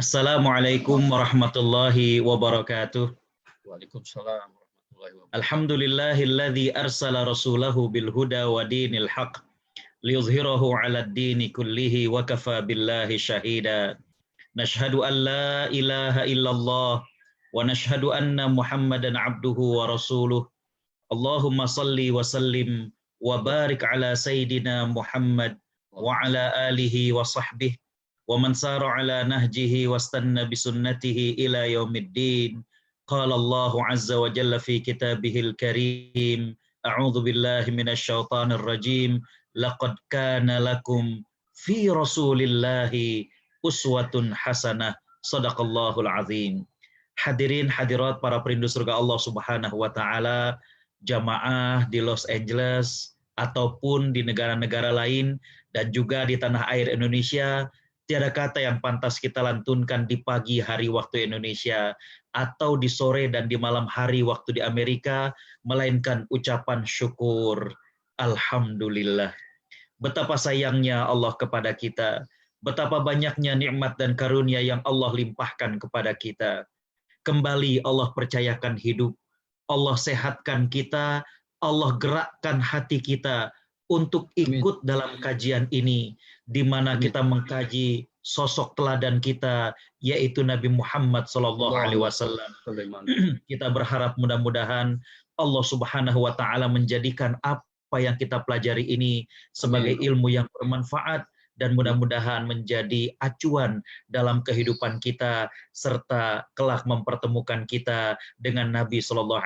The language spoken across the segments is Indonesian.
Assalamualaikum warahmatullahi wabarakatuh. Waalaikumsalam warahmatullahi wabarakatuh. Alhamdulillahilladzi arsala rasulahu bil huda wa dinil haq liyuzhirahu 'alad dini kullihi wa kafa billahi syahida. Nashhadu an la ilaha illallah wa nashhadu anna Muhammadan abduhu wa rasuluh. Allahumma salli wa sallim wa barik ala sayyidina Muhammad wa ala alihi wa sahbihi wa man sara ala nahjihi wastanna bisunnatihi ila yaumiddin. Qala Allah azza wa jalla fi kitabihil karim, a'udzu billahi minasy syaithanir rajim, laqad kana lakum fi rasulillahi uswatun hasanah. Shadaqallahul azim. Hadirin hadirat para perindu surga Allah Subhanahu wa taala, jamaah di Los Angeles ataupun di negara-negara lain dan juga di tanah air Indonesia, tiada kata yang pantas kita lantunkan di pagi hari waktu Indonesia atau di sore dan di malam hari waktu di Amerika, melainkan ucapan syukur. Alhamdulillah. Betapa sayangnya Allah kepada kita, betapa banyaknya nikmat dan karunia yang Allah limpahkan kepada kita. Kembali Allah percayakan hidup, Allah sehatkan kita, Allah gerakkan hati kita untuk ikut dalam kajian ini, di mana kita mengkaji sosok teladan kita, yaitu Nabi Muhammad SAW. Kita berharap mudah-mudahan Allah Subhanahu wa taala menjadikan apa yang kita pelajari ini sebagai ilmu yang bermanfaat dan mudah-mudahan menjadi acuan dalam kehidupan kita serta kelak mempertemukan kita dengan Nabi SAW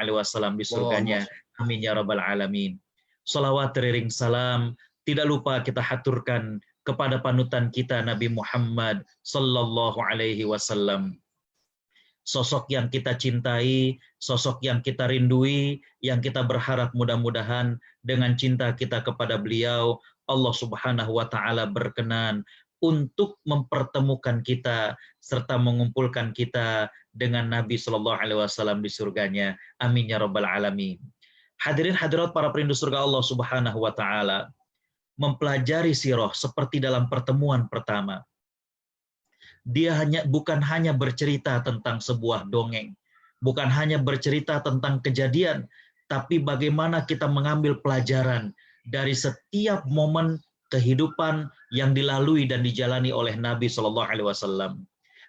di surganya. Amin ya rabbal alamin. Salawat teriring salam tidak lupa kita haturkan kepada panutan kita Nabi Muhammad sallallahu alaihi wasallam. Sosok yang kita cintai, sosok yang kita rindui, yang kita berharap mudah-mudahan dengan cinta kita kepada beliau, Allah Subhanahu wa taala berkenan untuk mempertemukan kita serta mengumpulkan kita dengan Nabi sallallahu alaihi wasallam di surganya. Amin ya rabbal alamin. Hadirin hadirat para perindu surga Allah Subhanahu wa taala, mempelajari sirah seperti dalam pertemuan pertama. Dia bukan hanya bercerita tentang sebuah dongeng, bukan hanya bercerita tentang kejadian, tapi bagaimana kita mengambil pelajaran dari setiap momen kehidupan yang dilalui dan dijalani oleh Nabi Shallallahu Alaihi Wasallam.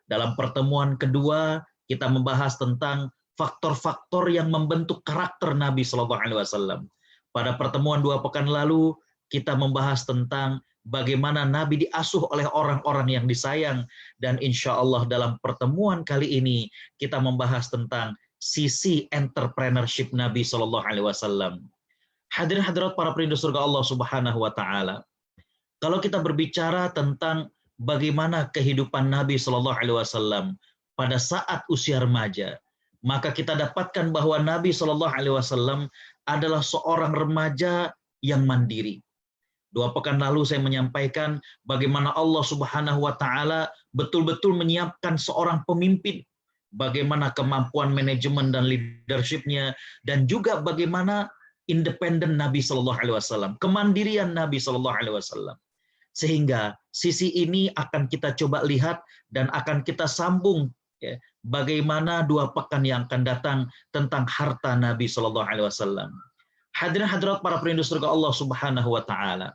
Dalam pertemuan kedua, kita membahas tentang faktor-faktor yang membentuk karakter Nabi Shallallahu Alaihi Wasallam. Pada pertemuan 2 pekan lalu, kita membahas tentang bagaimana Nabi diasuh oleh orang-orang yang disayang, dan insya Allah dalam pertemuan kali ini kita membahas tentang sisi entrepreneurship Nabi Shallallahu Alaihi Wasallam. Hadirin hadirat para perindu surga Allah Subhanahu wa taala. Kalau kita berbicara tentang bagaimana kehidupan Nabi Shallallahu Alaihi Wasallam pada saat usia remaja, maka kita dapatkan bahwa Nabi Shallallahu Alaihi Wasallam adalah seorang remaja yang mandiri. 2 pekan lalu saya menyampaikan bagaimana Allah Subhanahu wa taala betul-betul menyiapkan seorang pemimpin, bagaimana kemampuan manajemen dan leadership-nya, dan juga bagaimana independen Nabi Shallallahu Alaihi Wasallam, kemandirian Nabi Shallallahu Alaihi Wasallam. Sehingga sisi ini akan kita coba lihat dan akan kita sambung, ya, bagaimana 2 pekan yang akan datang tentang harta Nabi Shallallahu Alaihi Wasallam. Hadirin hadirat para perindu surga Allah Subhanahu wa taala.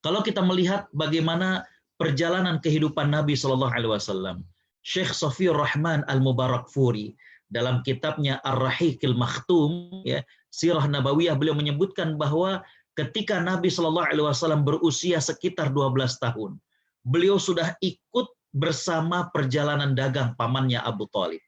Kalau kita melihat bagaimana perjalanan kehidupan Nabi Shallallahu Alaihi Wasallam, Syekh Safiur Rahman Al-Mubarakfuri dalam kitabnya Ar-Rahiqil Makhtum, ya, Sirah Nabawiyah, beliau menyebutkan bahwa ketika Nabi Shallallahu Alaihi Wasallam berusia sekitar 12 tahun, beliau sudah ikut bersama perjalanan dagang pamannya Abu Thalib.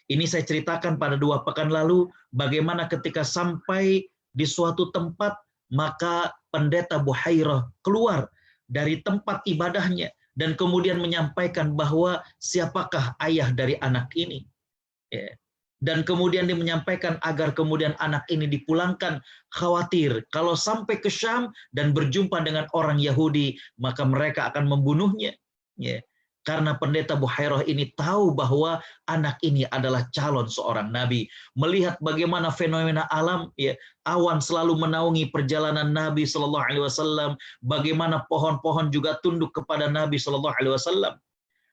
Ini saya ceritakan pada 2 pekan lalu, bagaimana ketika sampai di suatu tempat, maka pendeta Buhairah keluar dari tempat ibadahnya dan kemudian menyampaikan bahwa siapakah ayah dari anak ini. Ya. Dan kemudian dia menyampaikan agar kemudian anak ini dipulangkan, khawatir kalau sampai ke Syam dan berjumpa dengan orang Yahudi, maka mereka akan membunuhnya. Ya. Karena pendeta Buhairah ini tahu bahwa anak ini adalah calon seorang nabi. Melihat bagaimana fenomena alam, ya, awan selalu menaungi perjalanan Nabi Shallallahu Alaihi Wasallam. Bagaimana pohon-pohon juga tunduk kepada Nabi Shallallahu Alaihi Wasallam.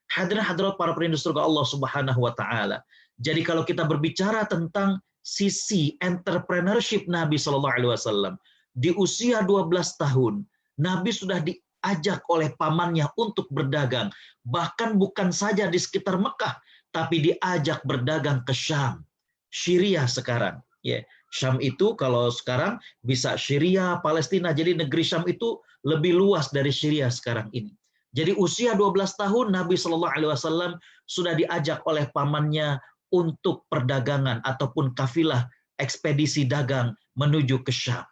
Hadirin hadirat para perindu surga Allah Subhanahu wa taala. Jadi kalau kita berbicara tentang sisi entrepreneurship Nabi Shallallahu alaihi wasallam, di usia 12 tahun Nabi sudah diajak oleh pamannya untuk berdagang, bahkan bukan saja di sekitar Mekah, tapi diajak berdagang ke Syam, Syria sekarang. Ya, Syam itu kalau sekarang bisa Syria, Palestina. Jadi negeri Syam itu lebih luas dari Syria sekarang ini. Jadi usia 12 tahun Nabi Shallallahu alaihi wasallam sudah diajak oleh pamannya untuk perdagangan ataupun kafilah ekspedisi dagang menuju ke Syam.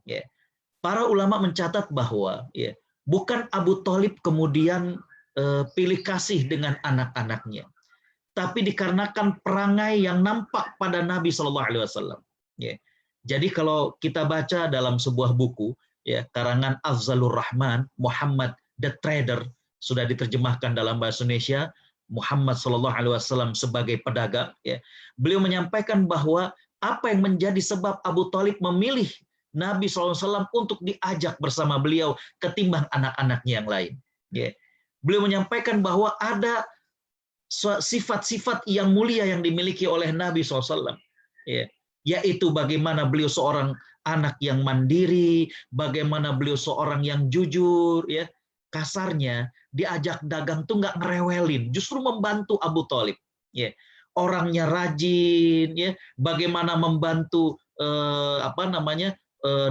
Ya. Para ulama mencatat bahwa ya, bukan Abu Thalib kemudian pilih kasih dengan anak-anaknya, tapi dikarenakan perangai yang nampak pada Nabi Shallallahu alaihi wasallam. Ya. Jadi kalau kita baca dalam sebuah buku ya, karangan Afzalur Rahman, Muhammad the Trader, sudah diterjemahkan dalam bahasa Indonesia, Muhammad Shallallahu alaihi wasallam sebagai pedagang ya. Beliau menyampaikan bahwa apa yang menjadi sebab Abu Thalib memilih Nabi SAW untuk diajak bersama beliau ketimbang anak-anaknya yang lain. Ya. Beliau menyampaikan bahwa ada sifat-sifat yang mulia yang dimiliki oleh Nabi SAW. Ya. Yaitu bagaimana beliau seorang anak yang mandiri, bagaimana beliau seorang yang jujur, ya. Kasarnya diajak dagang tuh nggak ngerewelin, justru membantu Abu Thalib. Ya. Orangnya rajin, ya. Bagaimana membantu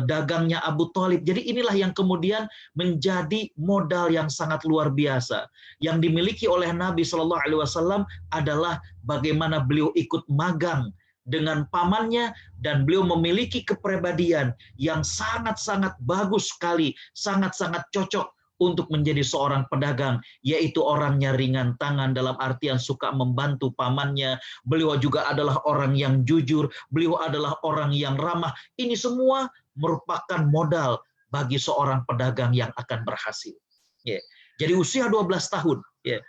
dagangnya Abu Thalib. Jadi inilah yang kemudian menjadi modal yang sangat luar biasa yang dimiliki oleh Nabi Shallallahu alaihi wasallam adalah bagaimana beliau ikut magang dengan pamannya dan beliau memiliki kepribadian yang sangat-sangat bagus sekali, sangat-sangat cocok untuk menjadi seorang pedagang, yaitu orangnya ringan tangan dalam artian suka membantu pamannya. Beliau juga adalah orang yang jujur, beliau adalah orang yang ramah. Ini semua merupakan modal bagi seorang pedagang yang akan berhasil. Ya. Jadi usia 12 tahun, ya,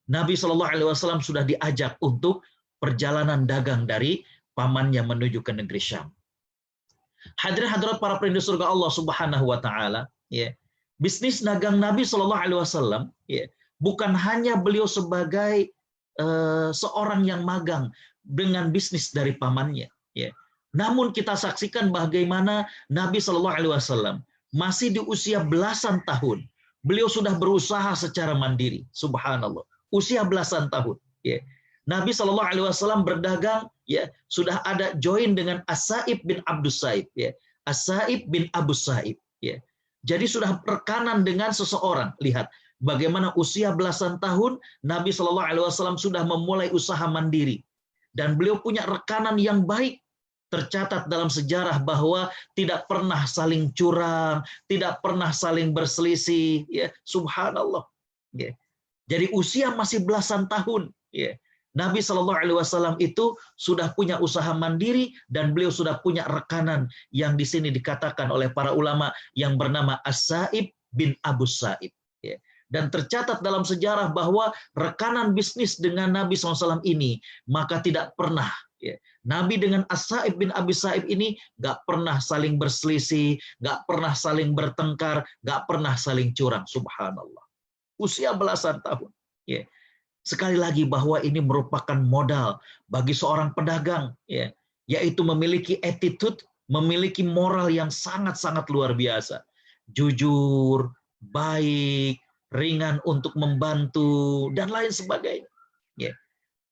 Nabi Shallallahu alaihi wasallam sudah diajak untuk perjalanan dagang dari pamannya menuju ke negeri Syam. Hadirin hadirat para perindu surga Allah Subhanahu wa taala, ya. Bisnis dagang Nabi Shallallahu alaihi wasallam ya, bukan hanya beliau sebagai seorang yang magang dengan bisnis dari pamannya, ya. Namun kita saksikan bagaimana Nabi Shallallahu alaihi wasallam masih di usia belasan tahun, beliau sudah berusaha secara mandiri. Subhanallah, usia belasan tahun, ya. Nabi Shallallahu alaihi wasallam berdagang, ya, sudah ada join dengan As-Sa'ib bin Abdus Sa'ib, ya. As-Sa'ib bin Abu Sa'ib, ya. Jadi sudah rekanan dengan seseorang. Lihat bagaimana usia belasan tahun Nabi Shallallahu alaihi wasallam sudah memulai usaha mandiri dan beliau punya rekanan yang baik. Tercatat dalam sejarah bahwa tidak pernah saling curang, tidak pernah saling berselisih, ya. Subhanallah, ya. Jadi usia masih belasan tahun, ya. Nabi Shallallahu alaihi wasallam itu sudah punya usaha mandiri dan beliau sudah punya rekanan yang di sini dikatakan oleh para ulama yang bernama As-Sa'ib bin Abu Sa'ib. Ya. Dan tercatat dalam sejarah bahwa rekanan bisnis dengan Nabi SAW ini maka tidak pernah, ya, Nabi dengan As-Sa'ib bin Abu Sa'ib ini nggak pernah saling berselisih, nggak pernah saling bertengkar, nggak pernah saling curang. Subhanallah. Usia belasan tahun. Ya. Sekali lagi bahwa ini merupakan modal bagi seorang pedagang, ya, yaitu memiliki attitude, memiliki moral yang sangat-sangat luar biasa. Jujur, baik, ringan untuk membantu, dan lain sebagainya. Ya.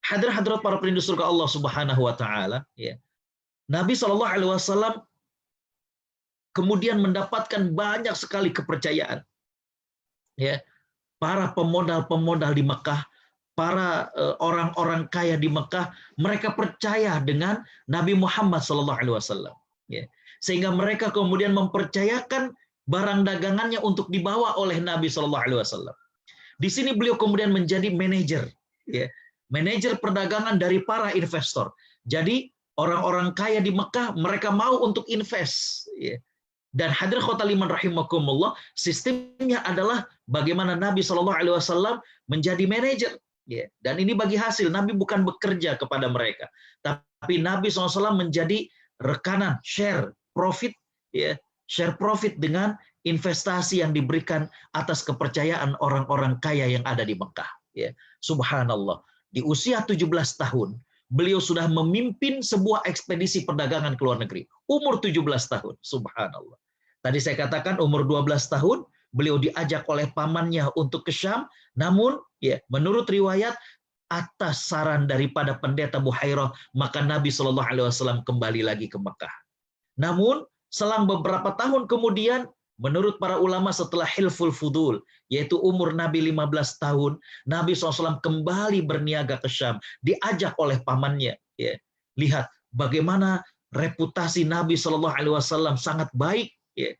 Hadirat para perindu surga Allah Subhanahu wa taala, ya. Nabi Shallallahu alaihi wasallam kemudian mendapatkan banyak sekali kepercayaan. Ya. Para pemodal-pemodal di Mekah, para orang-orang kaya di Mekah, mereka percaya dengan Nabi Muhammad SAW. Ya. Sehingga mereka kemudian mempercayakan barang dagangannya untuk dibawa oleh Nabi SAW. Di sini beliau kemudian menjadi manajer, ya. Manajer perdagangan dari para investor. Jadi orang-orang kaya di Mekah, mereka mau untuk invest. Ya. Dan hadir khotaliman rahimakumullah, sistemnya adalah bagaimana Nabi SAW menjadi manajer. Ya, dan ini bagi hasil, Nabi bukan bekerja kepada mereka, tapi Nabi SAW menjadi rekanan, share profit, ya, share profit dengan investasi yang diberikan atas kepercayaan orang-orang kaya yang ada di Mekah. Ya, subhanallah. Di usia 17 tahun, beliau sudah memimpin sebuah ekspedisi perdagangan ke luar negeri. Umur 17 tahun, subhanallah. Tadi saya katakan umur 12 tahun, beliau diajak oleh pamannya untuk ke Syam, namun ya, menurut riwayat atas saran daripada pendeta Buhairah, maka Nabi Shallallahu Alaihi Wasallam kembali lagi ke Mekah. Namun selang beberapa tahun kemudian, menurut para ulama setelah Hilful Fudul, yaitu umur Nabi 15 tahun, Nabi SAW kembali berniaga ke Syam, diajak oleh pamannya. Ya. Lihat bagaimana reputasi Nabi SAW sangat baik, ya,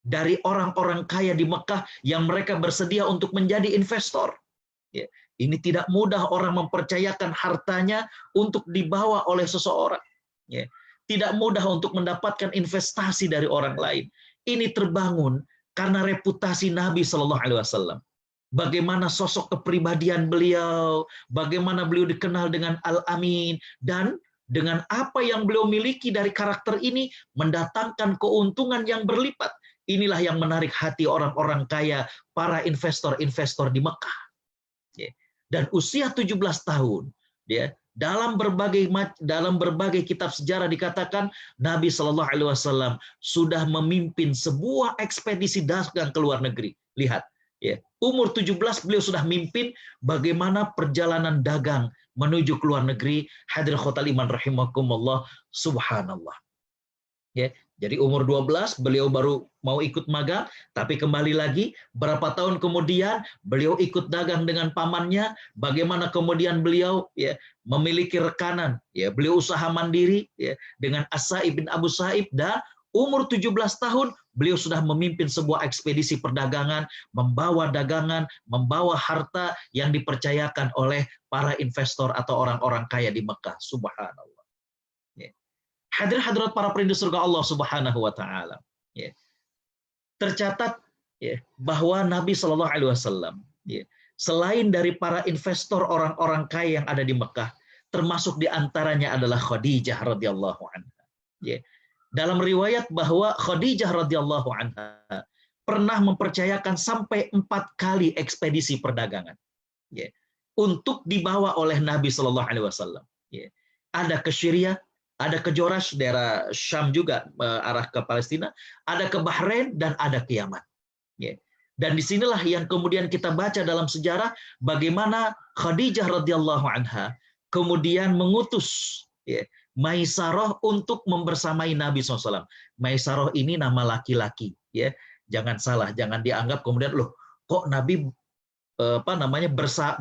dari orang-orang kaya di Mekah yang mereka bersedia untuk menjadi investor. Ya. Ini tidak mudah orang mempercayakan hartanya untuk dibawa oleh seseorang. Ya. Tidak mudah untuk mendapatkan investasi dari orang lain. Ini terbangun karena reputasi Nabi Shallallahu Alaihi Wasallam. Bagaimana sosok kepribadian beliau, bagaimana beliau dikenal dengan Al-Amin, dan dengan apa yang beliau miliki dari karakter ini mendatangkan keuntungan yang berlipat. Inilah yang menarik hati orang-orang kaya, para investor-investor di Mekah. Dan usia 17 tahun, dia dalam berbagai kitab sejarah dikatakan Nabi Shallallahu Alaihi Wasallam sudah memimpin sebuah ekspedisi dagang ke luar negeri. Lihat, ya, umur 17 beliau sudah memimpin bagaimana perjalanan dagang menuju ke luar negeri. Hadirin khotal iman rahimakumullah, subhanallah. Ya, jadi umur 12 beliau baru mau ikut magang, tapi kembali lagi berapa tahun kemudian beliau ikut dagang dengan pamannya. Bagaimana kemudian beliau ya memiliki rekanan, ya beliau usaha mandiri ya dengan As-Sa'ib bin Abu Sa'ib, dan umur 17 tahun beliau sudah memimpin sebuah ekspedisi perdagangan, membawa dagangan, membawa harta yang dipercayakan oleh para investor atau orang-orang kaya di Mekah. Subhanallah. Hadirat para perindu surga Allah Subhanahu wa taala. Ya. Tercatat ya, bahwa Nabi Shallallahu Alaihi Wasallam ya, selain dari para investor orang-orang kaya yang ada di Mekah, termasuk diantaranya adalah Khadijah radhiyallahu anha. Ya. Dalam riwayat bahwa Khadijah radhiyallahu anha pernah mempercayakan sampai 4 kali ekspedisi perdagangan ya, untuk dibawa oleh Nabi Shallallahu Alaihi Wasallam. Ya. Ada ke Syria, ada ke Jorash, daerah Syam juga, arah ke Palestina, ada ke Bahrain, dan ada ke Yaman. Yeah. Dan disinilah yang kemudian kita baca dalam sejarah bagaimana Khadijah radhiyallahu anha kemudian mengutus Maisarah untuk membersamai Nabi SAW. Maisarah ini nama laki-laki, ya. Jangan salah, jangan dianggap kemudian loh kok Nabi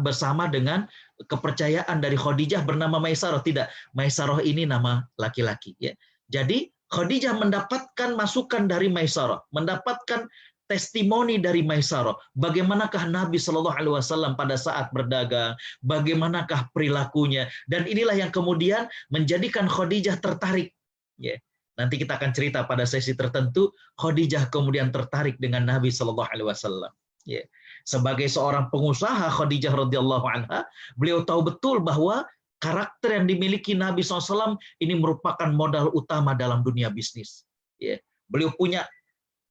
bersama dengan kepercayaan dari Khadijah bernama Maisarah. Tidak, Maisarah ini nama laki-laki ya. Jadi Khadijah mendapatkan masukan dari Maisarah, mendapatkan testimoni dari Maisarah. Bagaimanakah Nabi Shallallahu Alaihi Wasallam pada saat berdagang, bagaimanakah perilakunya, dan inilah yang kemudian menjadikan Khadijah tertarik. Ya. Nanti kita akan cerita pada sesi tertentu, Khadijah kemudian tertarik dengan Nabi Shallallahu Alaihi Wasallam. Ya. Sebagai seorang pengusaha, Khadijah radhiyallahu anha, beliau tahu betul bahwa karakter yang dimiliki Nabi SAW ini merupakan modal utama dalam dunia bisnis. Ya. Beliau punya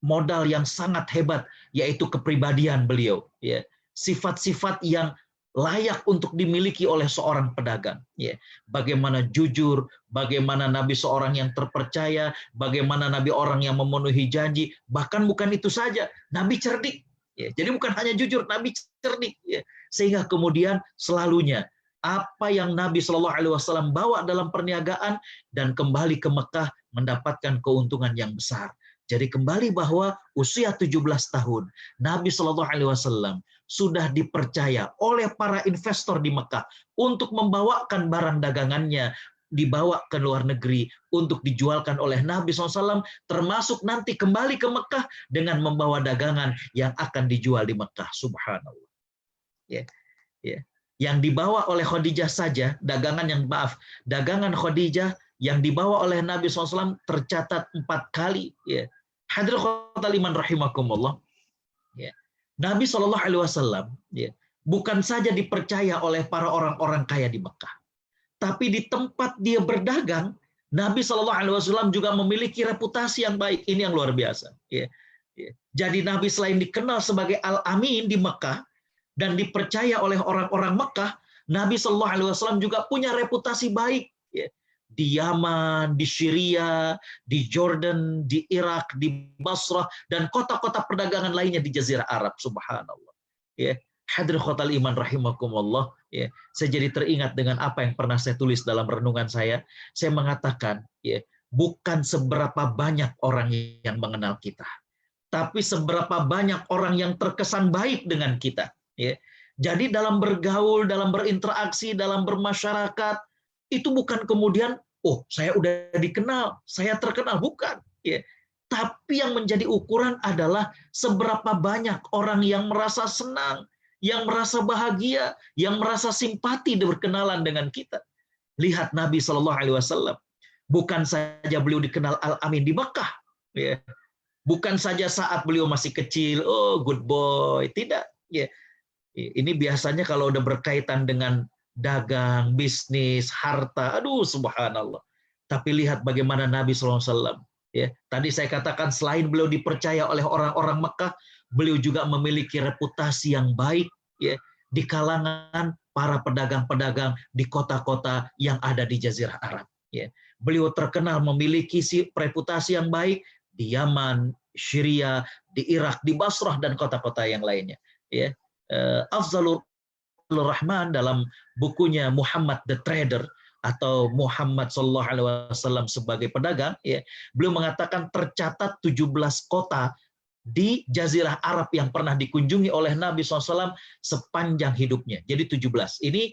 modal yang sangat hebat, yaitu kepribadian beliau. Ya. Sifat-sifat yang layak untuk dimiliki oleh seorang pedagang. Ya. Bagaimana jujur, bagaimana Nabi seorang yang terpercaya, bagaimana Nabi orang yang memenuhi janji, bahkan bukan itu saja, Nabi cerdik. Ya, jadi bukan hanya jujur, Nabi cerdik. Ya. Sehingga kemudian selalunya apa yang Nabi Shallallahu Alaihi Wasallam bawa dalam perniagaan dan kembali ke Mekah mendapatkan keuntungan yang besar. Jadi kembali bahwa usia 17 tahun Nabi Shallallahu Alaihi Wasallam sudah dipercaya oleh para investor di Mekah untuk membawakan barang dagangannya, dibawa ke luar negeri untuk dijualkan oleh Nabi SAW, termasuk nanti kembali ke Mekah dengan membawa dagangan yang akan dijual di Mekah. Subhanallah. Ya, ya. Yang dibawa oleh Khadijah saja, dagangan Khadijah yang dibawa oleh Nabi SAW tercatat 4 kali. Ya. Hadirin khotal iman rahimakumullah. Ya. Nabi SAW ya, bukan saja dipercaya oleh para orang-orang kaya di Mekah, tapi di tempat dia berdagang, Nabi Shallallahu Alaihi Wasallam juga memiliki reputasi yang baik. Ini yang luar biasa. Ya. Jadi Nabi selain dikenal sebagai Al-Amin di Mekah, dan dipercaya oleh orang-orang Mekah, Nabi Shallallahu Alaihi Wasallam juga punya reputasi baik, ya. Di Yaman, di Syria, di Jordan, di Irak, di Basrah, dan kota-kota perdagangan lainnya di Jazirah Arab. Subhanallah. Ya, hadirin khotal iman rahimakumullah. Ya, saya jadi teringat dengan apa yang pernah saya tulis dalam renungan saya. Saya mengatakan, ya, bukan seberapa banyak orang yang mengenal kita, tapi seberapa banyak orang yang terkesan baik dengan kita. Ya. Jadi dalam bergaul, dalam berinteraksi, dalam bermasyarakat, itu bukan kemudian, oh saya udah dikenal, saya terkenal, bukan. Ya. Tapi yang menjadi ukuran adalah seberapa banyak orang yang merasa senang, yang merasa bahagia, yang merasa simpati berkenalan dengan kita. Lihat Nabi Shallallahu Alaihi Wasallam, bukan saja beliau dikenal Al-Amin di Mekah, ya. Bukan saja saat beliau masih kecil, oh good boy, tidak. Ya. Ini biasanya kalau udah berkaitan dengan dagang, bisnis, harta, aduh subhanallah. Tapi lihat bagaimana Nabi SAW. Ya, tadi saya katakan selain beliau dipercaya oleh orang-orang Mekah, beliau juga memiliki reputasi yang baik, ya, di kalangan para pedagang-pedagang di kota-kota yang ada di Jazirah Arab. Ya. Beliau terkenal memiliki reputasi yang baik di Yaman, Syria, di Irak, di Basrah, dan kota-kota yang lainnya. Ya. Afzalur Rahman dalam bukunya Muhammad the Trader atau Muhammad Sallallahu Alaihi Wasallam sebagai pedagang, ya, beliau mengatakan tercatat 17 kota di Jazirah Arab yang pernah dikunjungi oleh Nabi SAW sepanjang hidupnya. Jadi 17. Ini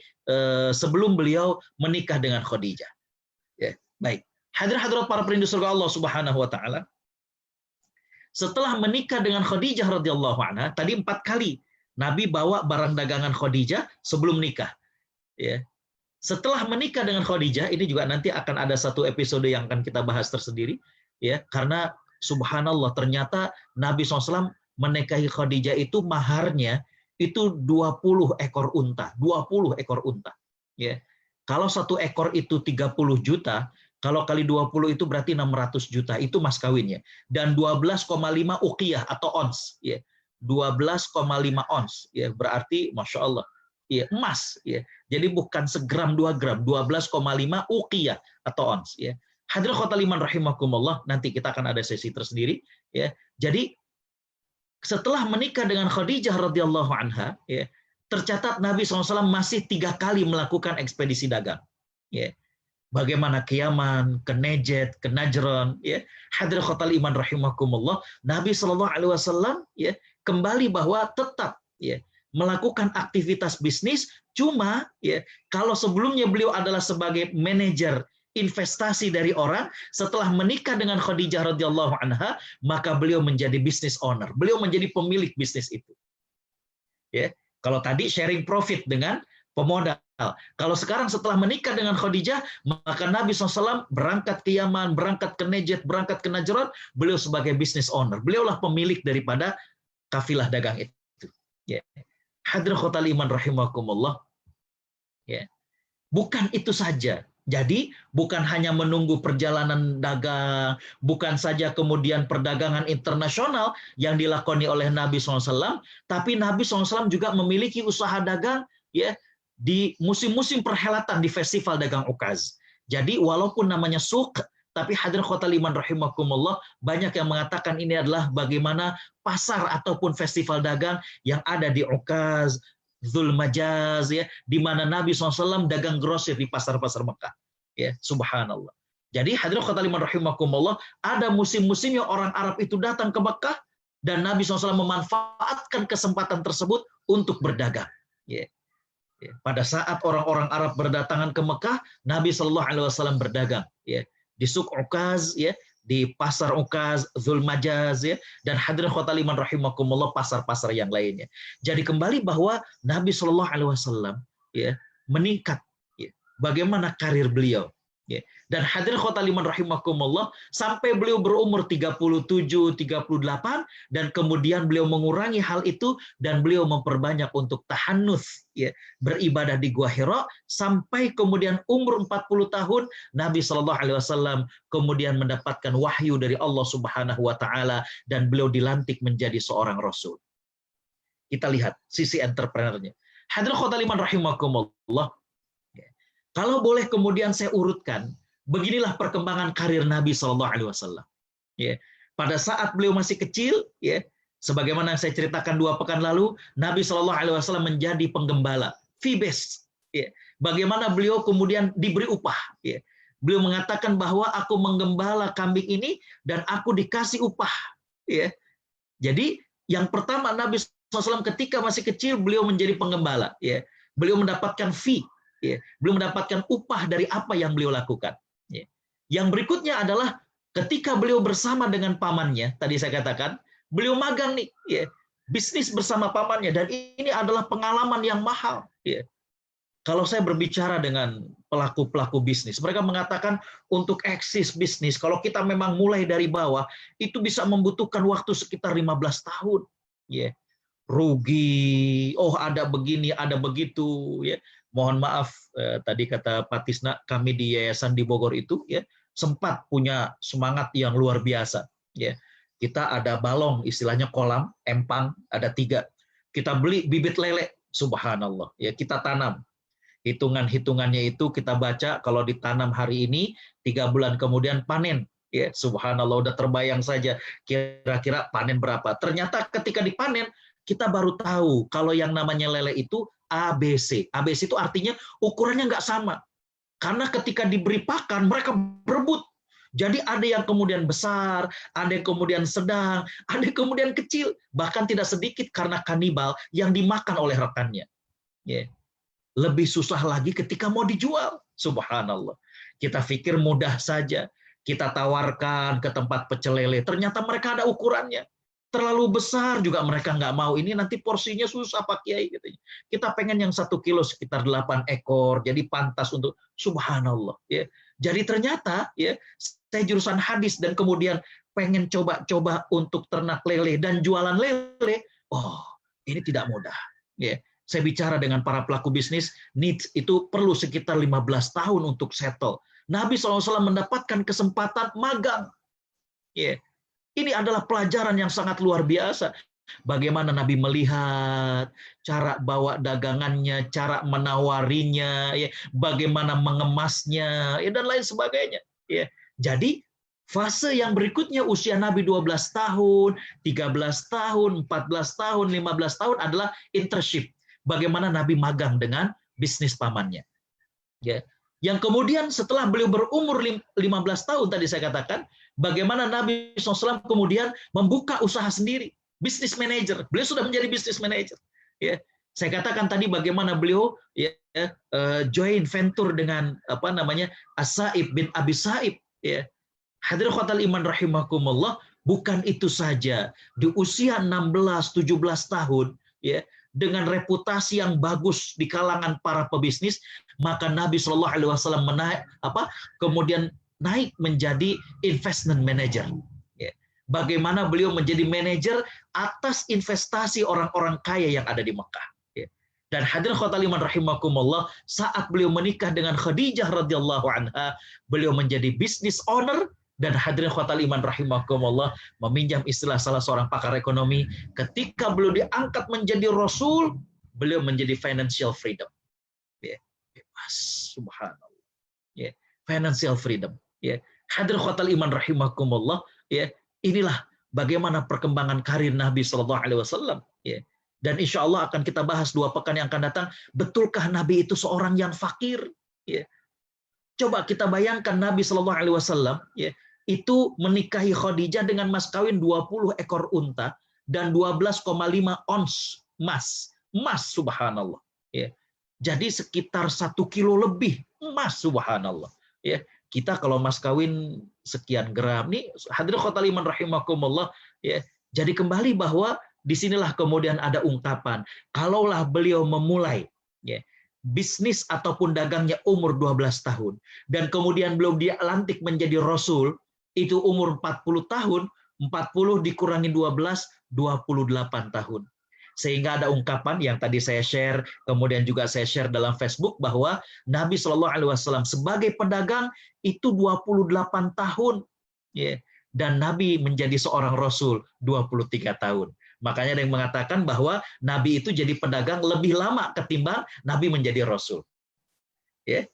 sebelum beliau menikah dengan Khadijah. Ya, baik. Hadirat para perindu surga Allah Subhanahu Wa Taala. Setelah menikah dengan Khadijah radhiyallahu anha, tadi 4 kali Nabi bawa barang dagangan Khadijah sebelum nikah. Ya. Setelah menikah dengan Khadijah, ini juga nanti akan ada satu episode yang akan kita bahas tersendiri, ya, karena subhanallah ternyata Nabi SAW menikahi Khadijah itu maharnya itu 20 ekor unta, 20 ekor unta. Ya. Kalau satu ekor itu 30 juta, kalau kali 20 itu berarti 600 juta, itu mas kawinnya. Dan 12,5 uqiyah atau ons, ya. 12,5 ons, ya, berarti Masya Allah, ya, emas, ya. Jadi bukan segram 2 gram, 12,5 uqiyah atau ons, ya. Hadirin khotal iman rahimakumullah, nanti kita akan ada sesi tersendiri, ya. Jadi setelah menikah dengan Khadijah radhiyallahu anha, ya, tercatat Nabi SAW masih 3 kali melakukan ekspedisi dagang, ya. Bagaimana ke Yaman, ke Najd, ke Najran, ya. Hadirin khotal iman rahimakumullah, Nabi Shallallahu Alaihi Wasallam, ya, kembali bahwa tetap, ya, melakukan aktivitas bisnis, cuma, ya, kalau sebelumnya beliau adalah sebagai manajer investasi dari orang, setelah menikah dengan Khadijah radhiyallahu anha, maka beliau menjadi business owner, beliau menjadi pemilik bisnis itu. Ya, kalau tadi sharing profit dengan pemodal. Kalau sekarang setelah menikah dengan Khadijah, maka Nabi SAW berangkat ke Yaman, berangkat ke Najd, berangkat ke Najran, beliau sebagai business owner. Beliaulah pemilik daripada kafilah dagang itu. Ya. Hadirin khotal iman rahimakumullah. Ya. Bukan itu saja. Jadi bukan hanya menunggu perjalanan dagang, bukan saja kemudian perdagangan internasional yang dilakoni oleh Nabi SAW, tapi Nabi SAW juga memiliki usaha dagang, ya, di musim-musim perhelatan di festival dagang Ukaz. Jadi walaupun namanya suq, tapi hadirin khotal iman rahimakumullah, banyak yang mengatakan ini adalah bagaimana pasar ataupun festival dagang yang ada di Ukaz, Dzul Majaz, ya, di mana Nabi SAW dagang grosir di pasar-pasar Mekah. Ya, subhanallah. Jadi hadirin khotal iman rahimakumullah, ada musim-musimnya orang Arab itu datang ke Mekah dan Nabi SAW memanfaatkan kesempatan tersebut untuk berdagang. Ya. Ya. Pada saat orang-orang Arab berdatangan ke Mekah, Nabi Shallallahu Alaihi Wasallam berdagang, ya, di Suq Ukaz, ya, di pasar Ukaz, Dzul Majaz, ya, dan hadirin khotal iman rahimakumullah, pasar-pasar yang lainnya. Jadi kembali bahwa Nabi Shallallahu Alaihi Wasallam, ya, meningkat, ya, bagaimana karir beliau, ya. Dan hadirin khotal iman rahimakumullah, sampai beliau berumur 37, 38, dan kemudian beliau mengurangi hal itu dan beliau memperbanyak untuk tahannuts, ya, beribadah di Gua Hira, sampai kemudian umur 40 tahun Nabi Shallallahu Alaihi Wasallam kemudian mendapatkan wahyu dari Allah Subhanahu Wa Taala dan beliau dilantik menjadi seorang rasul. Kita lihat sisi entrepreneurnya. Hadirin khotul iman rahimakumullah. Kalau boleh kemudian saya urutkan, beginilah perkembangan karir Nabi Shallallahu Alaihi Wasallam. Ya, pada saat beliau masih kecil, ya, sebagaimana yang saya ceritakan 2 pekan lalu, Nabi Shallallahu Alaihi Wasallam menjadi penggembala, fee based. Ya, bagaimana beliau kemudian diberi upah. Ya. Beliau mengatakan bahwa aku menggembala kambing ini dan aku dikasih upah. Ya. Jadi yang pertama Nabi SAW ketika masih kecil beliau menjadi penggembala. Ya. Beliau mendapatkan fee. Ya. Beliau mendapatkan upah dari apa yang beliau lakukan. Ya. Yang berikutnya adalah ketika beliau bersama dengan pamannya, tadi saya katakan, beliau magang nih, ya, bisnis bersama pamannya, dan ini adalah pengalaman yang mahal. Ya. Kalau saya berbicara dengan pelaku-pelaku bisnis, mereka mengatakan untuk eksis bisnis, kalau kita memang mulai dari bawah, itu bisa membutuhkan waktu sekitar 15 tahun. Ya. Rugi, ada begini, ada begitu. Ya. Mohon maaf, tadi kata Pak Tisna, kami di yayasan di Bogor itu ya sempat punya semangat yang luar biasa. Ya. Kita ada balong, istilahnya kolam, empang, ada 3. Kita beli bibit lele, subhanallah. Ya, kita tanam. Hitungan-hitungannya itu kita baca, kalau ditanam hari ini, 3 bulan kemudian panen. Ya, subhanallah, udah terbayang saja kira-kira panen berapa. Ternyata ketika dipanen, kita baru tahu kalau yang namanya lele itu ABC. ABC itu artinya ukurannya nggak sama. Karena ketika diberi pakan, mereka berebut. Jadi ada yang kemudian besar, ada yang kemudian sedang, ada yang kemudian kecil. Bahkan tidak sedikit karena kanibal yang dimakan oleh rekannya. Ya. Lebih susah lagi ketika mau dijual. Subhanallah. Kita pikir mudah saja. Kita tawarkan ke tempat pecel lele. Ternyata mereka ada ukurannya. Terlalu besar juga mereka nggak mau. Ini nanti porsinya susah Pak Kiai. Kita pengen yang 1 kilo sekitar 8 ekor. Jadi pantas untuk subhanallah. Ya. Jadi ternyata ya saya jurusan hadis dan kemudian pengen coba-coba untuk ternak lele dan jualan lele. Oh, ini tidak mudah. Ya. Saya bicara dengan para pelaku bisnis, needs itu perlu sekitar 15 tahun untuk settle. Nabi SAW mendapatkan kesempatan magang. Yeah. Ini adalah pelajaran yang sangat luar biasa. Bagaimana Nabi melihat cara bawa dagangannya, cara menawarinya, ya, bagaimana mengemasnya, ya, dan lain sebagainya. Ya. Jadi fase yang berikutnya usia Nabi 12 tahun, 13 tahun, 14 tahun, 15 tahun adalah internship. Bagaimana Nabi magang dengan bisnis pamannya. Ya. Yang kemudian setelah beliau berumur 15 tahun tadi saya katakan, bagaimana Nabi SAW kemudian membuka usaha sendiri, bisnis manager. Beliau sudah menjadi bisnis manager. Ya. Saya katakan tadi bagaimana beliau ya, join venture dengan As-Sa'ib bin Abi Sa'ib. Ya. Hadirin khotul iman rahimakumullah, bukan itu saja. Di usia 16-17 tahun, ya, dengan reputasi yang bagus di kalangan para pebisnis, maka Nabi Shallallahu Alaihi Wasallam kemudian naik menjadi investment manager. Bagaimana beliau menjadi manajer atas investasi orang-orang kaya yang ada di Mekah. Dan hadirin khotul iman rahimakumullah, saat beliau menikah dengan Khadijah radhiyallahu anha, beliau menjadi business owner. Dan hadirin khotul iman rahimakumullah, meminjam istilah salah seorang pakar ekonomi, ketika beliau diangkat menjadi rasul, beliau menjadi financial freedom. Ya, bebas, subhanallah. Ya, financial freedom. Ya, hadirin khotul iman rahimakumullah, ya, inilah bagaimana perkembangan karir Nabi Shallallahu Alaihi Wasallam. Ya. Dan insya Allah akan kita bahas 2 pekan yang akan datang. Betulkah Nabi itu seorang yang fakir? Ya. Coba kita bayangkan Nabi Shallallahu Alaihi Wasallam, ya, itu menikahi Khadijah dengan mas kawin 20 ekor unta dan 12,5 ons emas. Emas, subhanallah. Ya. Jadi sekitar 1 kilo lebih emas, subhanallah. Ya. Kita kalau mas kawin sekian gram nih, hadirin khotul iman rahimakumullah, ya. Jadi kembali bahwa disinilah kemudian ada ungkapan, kalaulah beliau memulai, ya, bisnis ataupun dagangnya umur 12 tahun dan kemudian belum dia lantik menjadi rasul, itu umur 40 tahun, 40 dikurangi 12, 28 tahun. Sehingga ada ungkapan yang tadi saya share, kemudian juga saya share dalam Facebook, bahwa Nabi Shallallahu Alaihi Wasallam sebagai pedagang itu 28 tahun. Ya. Dan Nabi menjadi seorang Rasul 23 tahun. Makanya ada yang mengatakan bahwa Nabi itu jadi pedagang lebih lama ketimbang Nabi menjadi Rasul. Ya.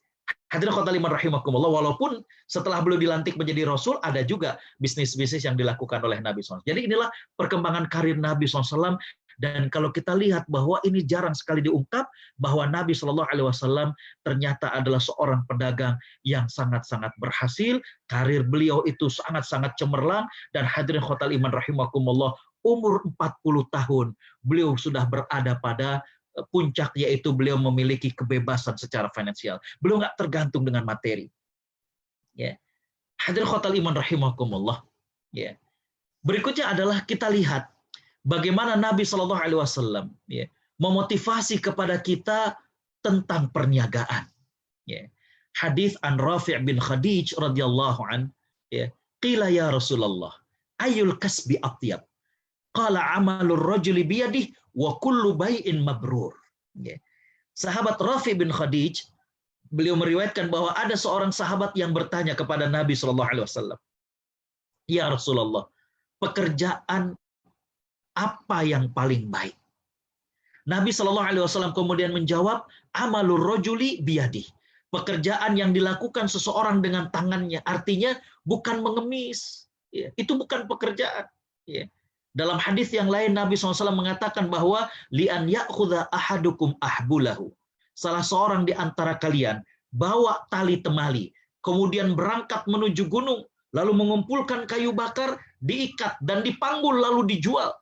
Hadirin khotbah liman rahimakumullah, walaupun setelah beliau dilantik menjadi Rasul, ada juga bisnis-bisnis yang dilakukan oleh Nabi SAW. Jadi inilah perkembangan karir Nabi SAW, dan kalau kita lihat bahwa ini jarang sekali diungkap, bahwa Nabi SAW ternyata adalah seorang pedagang yang sangat-sangat berhasil, karir beliau itu sangat-sangat cemerlang, dan hadirin khotbah liman rahimakumullah, umur 40 tahun, beliau sudah berada pada puncak, yaitu beliau memiliki kebebasan secara finansial. Beliau nggak tergantung dengan materi. Ya. Hadirin khotal iman rahimakumullah. Ya. Berikutnya adalah kita lihat bagaimana Nabi Shallallahu Alaihi Wasallam memotivasi kepada kita tentang perniagaan. Ya. Hadis an Rafi' bin Khadij radhiyallahu an, qila ya Rasulullah, ayul kasbi atyab? Qala amalur rajuli biyadihi wa kullu bai'in mabrur. Sahabat Rafi' bin Khadij, beliau meriwayatkan bahwa ada seorang sahabat yang bertanya kepada Nabi SAW, ya Rasulullah, pekerjaan apa yang paling baik? Nabi SAW kemudian menjawab, amalur rajuli biyadihi, pekerjaan yang dilakukan seseorang dengan tangannya, artinya bukan mengemis, itu bukan pekerjaan. Dalam hadis yang lain Nabi SAW mengatakan bahwa li'an ya'khudha ahadukum ahbulahu. Salah seorang di antara kalian bawa tali temali, kemudian berangkat menuju gunung, lalu mengumpulkan kayu bakar, diikat dan dipanggul lalu dijual.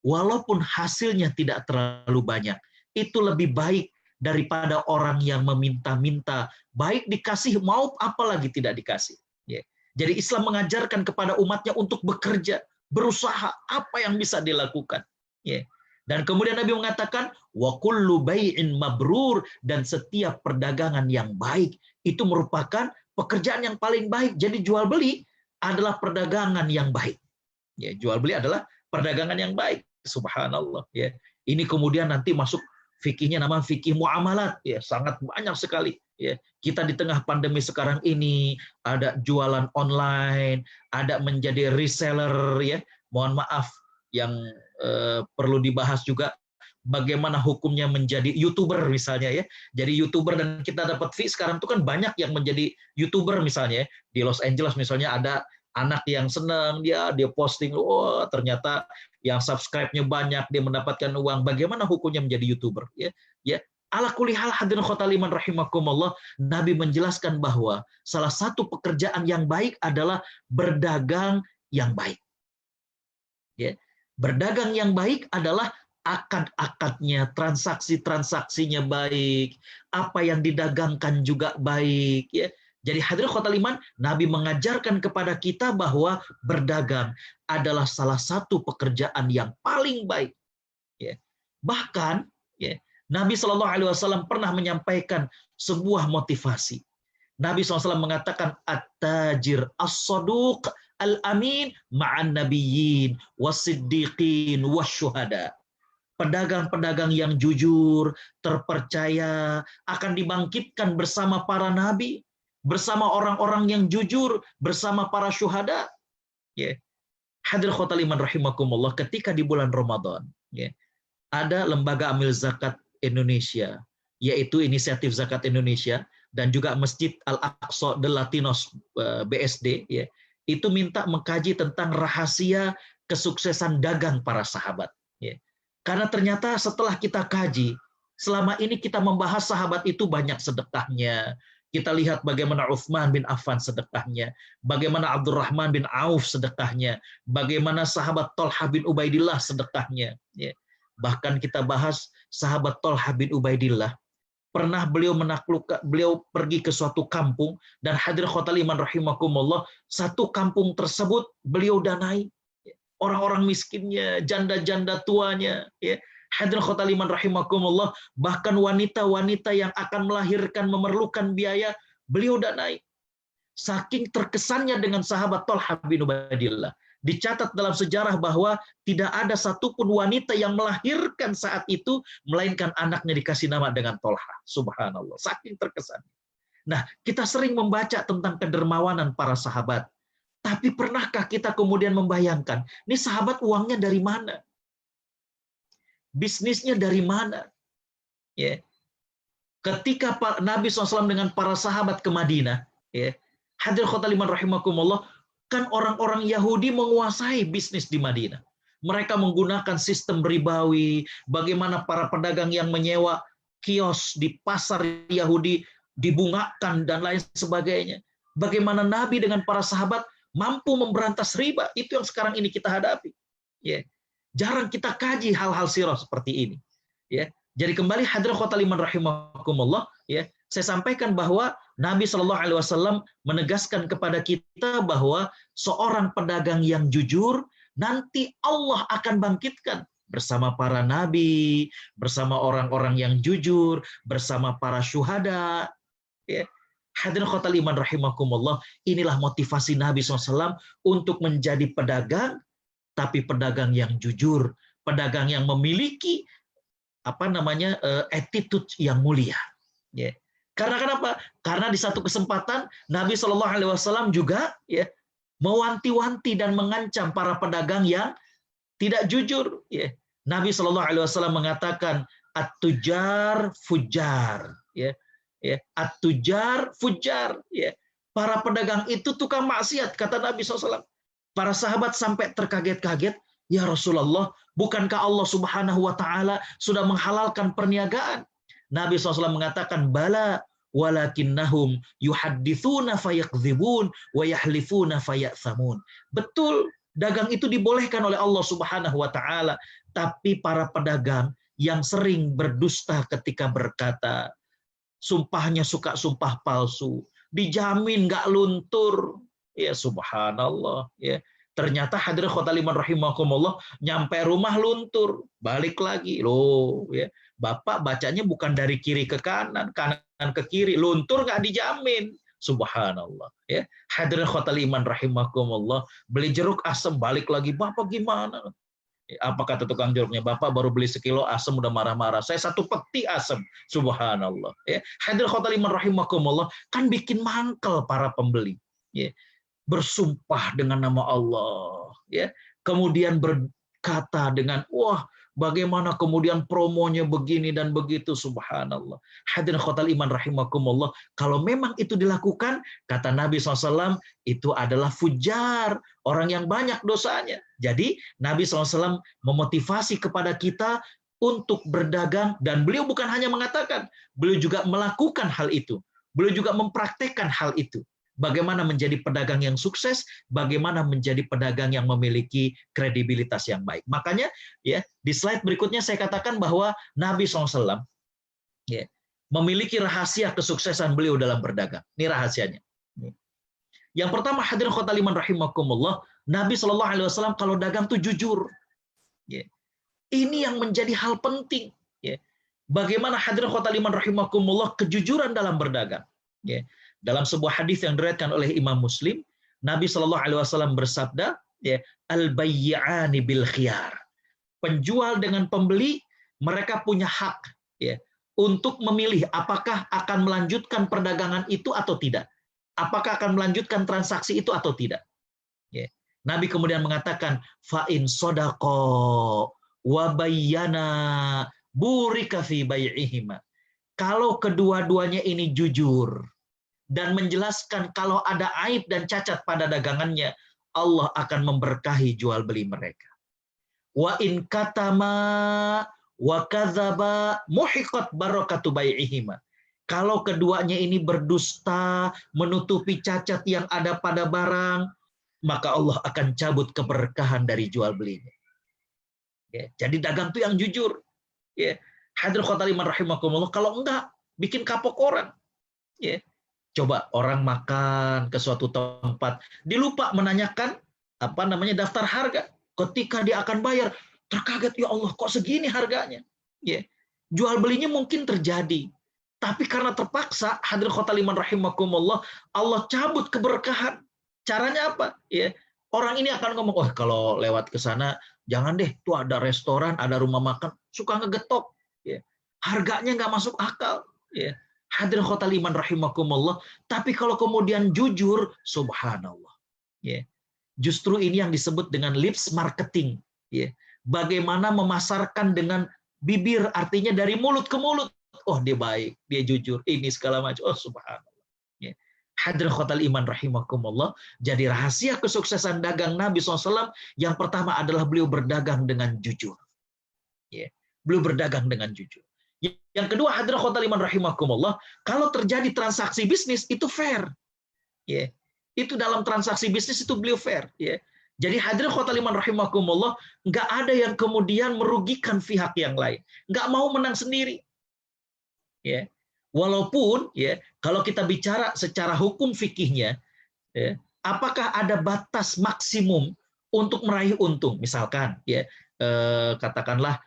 Walaupun hasilnya tidak terlalu banyak, itu lebih baik daripada orang yang meminta-minta, baik dikasih mau apalagi tidak dikasih. Jadi Islam mengajarkan kepada umatnya untuk bekerja, berusaha apa yang bisa dilakukan. Dan kemudian Nabi mengatakan wa kullu bai'in mabrur, dan setiap perdagangan yang baik itu merupakan pekerjaan yang paling baik. Jadi jual beli adalah perdagangan yang baik. Jual beli adalah perdagangan yang baik. Subhanallah. Ini kemudian nanti masuk fikihnya, nama fikih muamalat. Sangat banyak sekali. Kita di tengah pandemi sekarang ini ada jualan online, ada menjadi reseller. Mohon maaf, yang perlu dibahas juga bagaimana hukumnya menjadi YouTuber misalnya. Jadi YouTuber dan kita dapat fee sekarang itu kan banyak yang menjadi YouTuber misalnya. Di Los Angeles misalnya ada anak yang senang, dia posting, ternyata yang subscribe-nya banyak, dia mendapatkan uang. Bagaimana hukumnya menjadi YouTuber? Ala kulli hal, hadirin khotal iman rahimakumullah, Nabi menjelaskan bahwa salah satu pekerjaan yang baik adalah berdagang yang baik. Berdagang yang baik adalah akad-akadnya, transaksi-transaksinya baik, apa yang didagangkan juga baik. Jadi hadirin khotal iman, Nabi mengajarkan kepada kita bahwa berdagang adalah salah satu pekerjaan yang paling baik. Bahkan, Nabi SAW pernah menyampaikan sebuah motivasi. Nabi SAW mengatakan, at-tajir as-saduq al-amin ma'an nabiyyin was-siddiqin wasyuhada. Pedagang-pedagang yang jujur, terpercaya, akan dibangkitkan bersama para nabi, bersama orang-orang yang jujur, bersama para syuhada. Hadir khotal iman rahimakumullah, ketika di bulan Ramadan, ada lembaga amil zakat Indonesia, yaitu Inisiatif Zakat Indonesia, dan juga Masjid Al-Aqsa de Latinos BSD, itu minta mengkaji tentang rahasia kesuksesan dagang para sahabat. Karena ternyata setelah kita kaji, selama ini kita membahas sahabat itu banyak sedekahnya. Kita lihat bagaimana Utsman bin Affan sedekahnya, bagaimana Abdurrahman bin Auf sedekahnya, bagaimana sahabat Thalhah bin Ubaidillah sedekahnya. Bahkan kita bahas sahabat Thalhah bin Ubaidillah, pernah beliau pergi ke suatu kampung, dan hadir khotal iman rahimakumullah, satu kampung tersebut beliau danai orang-orang miskinnya, janda-janda tuanya, hadir khotal iman rahimakumullah, bahkan wanita-wanita yang akan melahirkan memerlukan biaya, beliau danai. Saking terkesannya dengan sahabat Thalhah bin Ubaidillah, dicatat dalam sejarah bahwa tidak ada satupun wanita yang melahirkan saat itu melainkan anaknya dikasih nama dengan Thalhah. Subhanallah, saking terkesan. Nah, kita sering membaca tentang kedermawanan para sahabat, Tapi pernahkah kita kemudian membayangkan, ini sahabat uangnya dari mana? Bisnisnya dari mana? Ya. Ketika Nabi SAW dengan para sahabat ke Madinah, ya, hadir khotaliman rahimakumullah, kan orang-orang Yahudi menguasai bisnis di Madinah. Mereka menggunakan sistem ribawi, bagaimana para pedagang yang menyewa kios di pasar Yahudi dibungakan dan lain sebagainya. Bagaimana Nabi dengan para sahabat mampu memberantas riba, itu yang sekarang ini kita hadapi. Ya. Jarang kita kaji hal-hal sirah seperti ini. Ya. Jadi kembali hadirin khotaliman rahimakumullah, ya, saya sampaikan bahwa Nabi Shallallahu Alaihi Wasallam menegaskan kepada kita bahwa seorang pedagang yang jujur nanti Allah akan bangkitkan bersama para nabi, bersama orang-orang yang jujur, bersama para syuhada. Ya. Hadirin khotaliman rahimakumullah, inilah motivasi Nabi SAW untuk menjadi pedagang, tapi pedagang yang jujur, pedagang yang memiliki attitude yang mulia. Ya. Karena kenapa? Karena di satu kesempatan Nabi Shallallahu Alaihi Wasallam juga ya mewanti-wanti dan mengancam para pedagang yang tidak jujur. Ya. Nabi Shallallahu Alaihi Wasallam mengatakan at-tujar fujar. Ya. Ya. At-tujar fujar. Ya. Para pedagang itu tukang maksiat, kata Nabi SAW. Para sahabat sampai terkaget-kaget. Ya Rasulullah, bukankah Allah Subhanahu wa Ta'ala sudah menghalalkan perniagaan? Nabi SAW mengatakan, bala walakinnahum yuhaddithuna fayakdzibun wa yahlifuna fayatsamun. Betul, dagang itu dibolehkan oleh Allah Subhanahu wa Ta'ala, tapi para pedagang yang sering berdusta ketika berkata, sumpahnya suka sumpah palsu, dijamin nggak luntur. Ya subhanallah, ya. Ternyata hadirin khotaliman rahimakumullah, nyampe rumah luntur, balik lagi. Loh, ya. Bapak bacanya bukan dari kiri ke kanan, kanan ke kiri, luntur nggak dijamin. Subhanallah, ya. Hadirin khotaliman rahimakumullah, beli jeruk asam, balik lagi, Bapak gimana? Apa kata tukang jeruknya? Bapak baru beli sekilo asam udah marah-marah. Saya satu peti asam. Subhanallah, ya. Hadirin khotaliman rahimakumullah, kan bikin mangkel para pembeli, ya. Bersumpah dengan nama Allah, ya, kemudian berkata dengan wah bagaimana kemudian promonya begini dan begitu, subhanallah. Hadirin khotal iman rahimakumullah, kalau memang itu dilakukan, kata Nabi SAW, itu adalah fujar, orang yang banyak dosanya. Jadi Nabi SAW memotivasi kepada kita untuk berdagang, dan beliau bukan hanya mengatakan, beliau juga melakukan hal itu, beliau juga mempraktekkan hal itu. Bagaimana menjadi pedagang yang sukses, bagaimana menjadi pedagang yang memiliki kredibilitas yang baik. Makanya ya di slide berikutnya saya katakan bahwa Nabi SAW ya, memiliki rahasia kesuksesan beliau dalam berdagang. Ini rahasianya. Yang pertama, hadirin khotaliman rahimakumullah, Nabi SAW kalau dagang tuh jujur. Ya. Ini yang menjadi hal penting. Ya. Bagaimana hadirin khotaliman rahimakumullah kejujuran dalam berdagang. Ya. Dalam sebuah hadis yang diriwayatkan oleh Imam Muslim, Nabi Shallallahu Alaihi Wasallam bersabda, ya, al-bayyi'ani bil khiyar. Penjual dengan pembeli, mereka punya hak, ya, untuk memilih apakah akan melanjutkan perdagangan itu atau tidak, apakah akan melanjutkan transaksi itu atau tidak. Ya. Nabi kemudian mengatakan, fa'in sodaqo wa bayyana burika fi bai'ihima. Kalau kedua-duanya ini jujur dan menjelaskan kalau ada aib dan cacat pada dagangannya, Allah akan memberkahi jual beli mereka. Wa in katama wa kadzaba muhiqat barakatu bai'ihima. Kalau keduanya ini berdusta, menutupi cacat yang ada pada barang, maka Allah akan cabut keberkahan dari jual belinya. Ya, jadi dagang itu yang jujur. Ya. Hadirin khotaliman rahimakumullah, kalau enggak bikin kapok orang. Ya. Coba orang makan ke suatu tempat, dilupa menanyakan daftar harga. Ketika dia akan bayar, terkaget, ya Allah kok segini harganya. Ya. Jual belinya mungkin terjadi, tapi karena terpaksa, hadirin khotaliman rahimakumullah, Allah cabut keberkahan. Caranya apa? Ya. Orang ini akan ngomong, oh kalau lewat ke sana, jangan deh, tuh ada restoran, ada rumah makan, suka ngegetok. Ya. Harganya nggak masuk akal. Ya. Hadirin khotal iman rahimakumullah, tapi kalau kemudian jujur, subhanallah. Ya. Justru ini yang disebut dengan lips marketing. Ya. Bagaimana memasarkan dengan bibir, artinya dari mulut ke mulut. Oh, dia baik, dia jujur, ini segala macam. Oh, subhanallah. Ya. Hadirin khotal iman rahimakumullah. Jadi rahasia kesuksesan dagang Nabi SAW yang pertama adalah beliau berdagang dengan jujur. Ya. Beliau berdagang dengan jujur. Yang kedua, hadirin khotal iman rahimakumullah, kalau terjadi transaksi bisnis itu fair. Ya. Itu dalam transaksi bisnis itu beliau fair. Ya. Jadi hadirin khotal iman rahimakumullah, nggak ada yang kemudian merugikan pihak yang lain. Nggak mau menang sendiri. Ya. Walaupun ya kalau kita bicara secara hukum fikihnya, ya, apakah ada batas maksimum untuk meraih untung? Misalkan ya katakanlah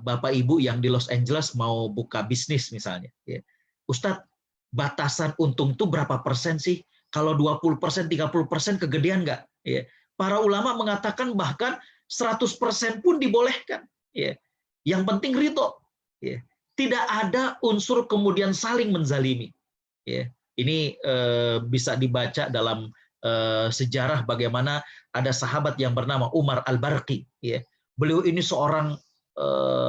Bapak Ibu yang di Los Angeles mau buka bisnis misalnya, ya. Ustadz, batasan untung itu berapa persen sih? Kalau 20%, 30% kegedean nggak? Ya. Para ulama mengatakan bahkan 100% pun dibolehkan. Ya. Yang penting ridho. Ya. Tidak ada unsur kemudian saling menzalimi. Ya. Ini bisa dibaca dalam sejarah bagaimana ada sahabat yang bernama Umar Al-Barqi. Ya. Beliau ini seorang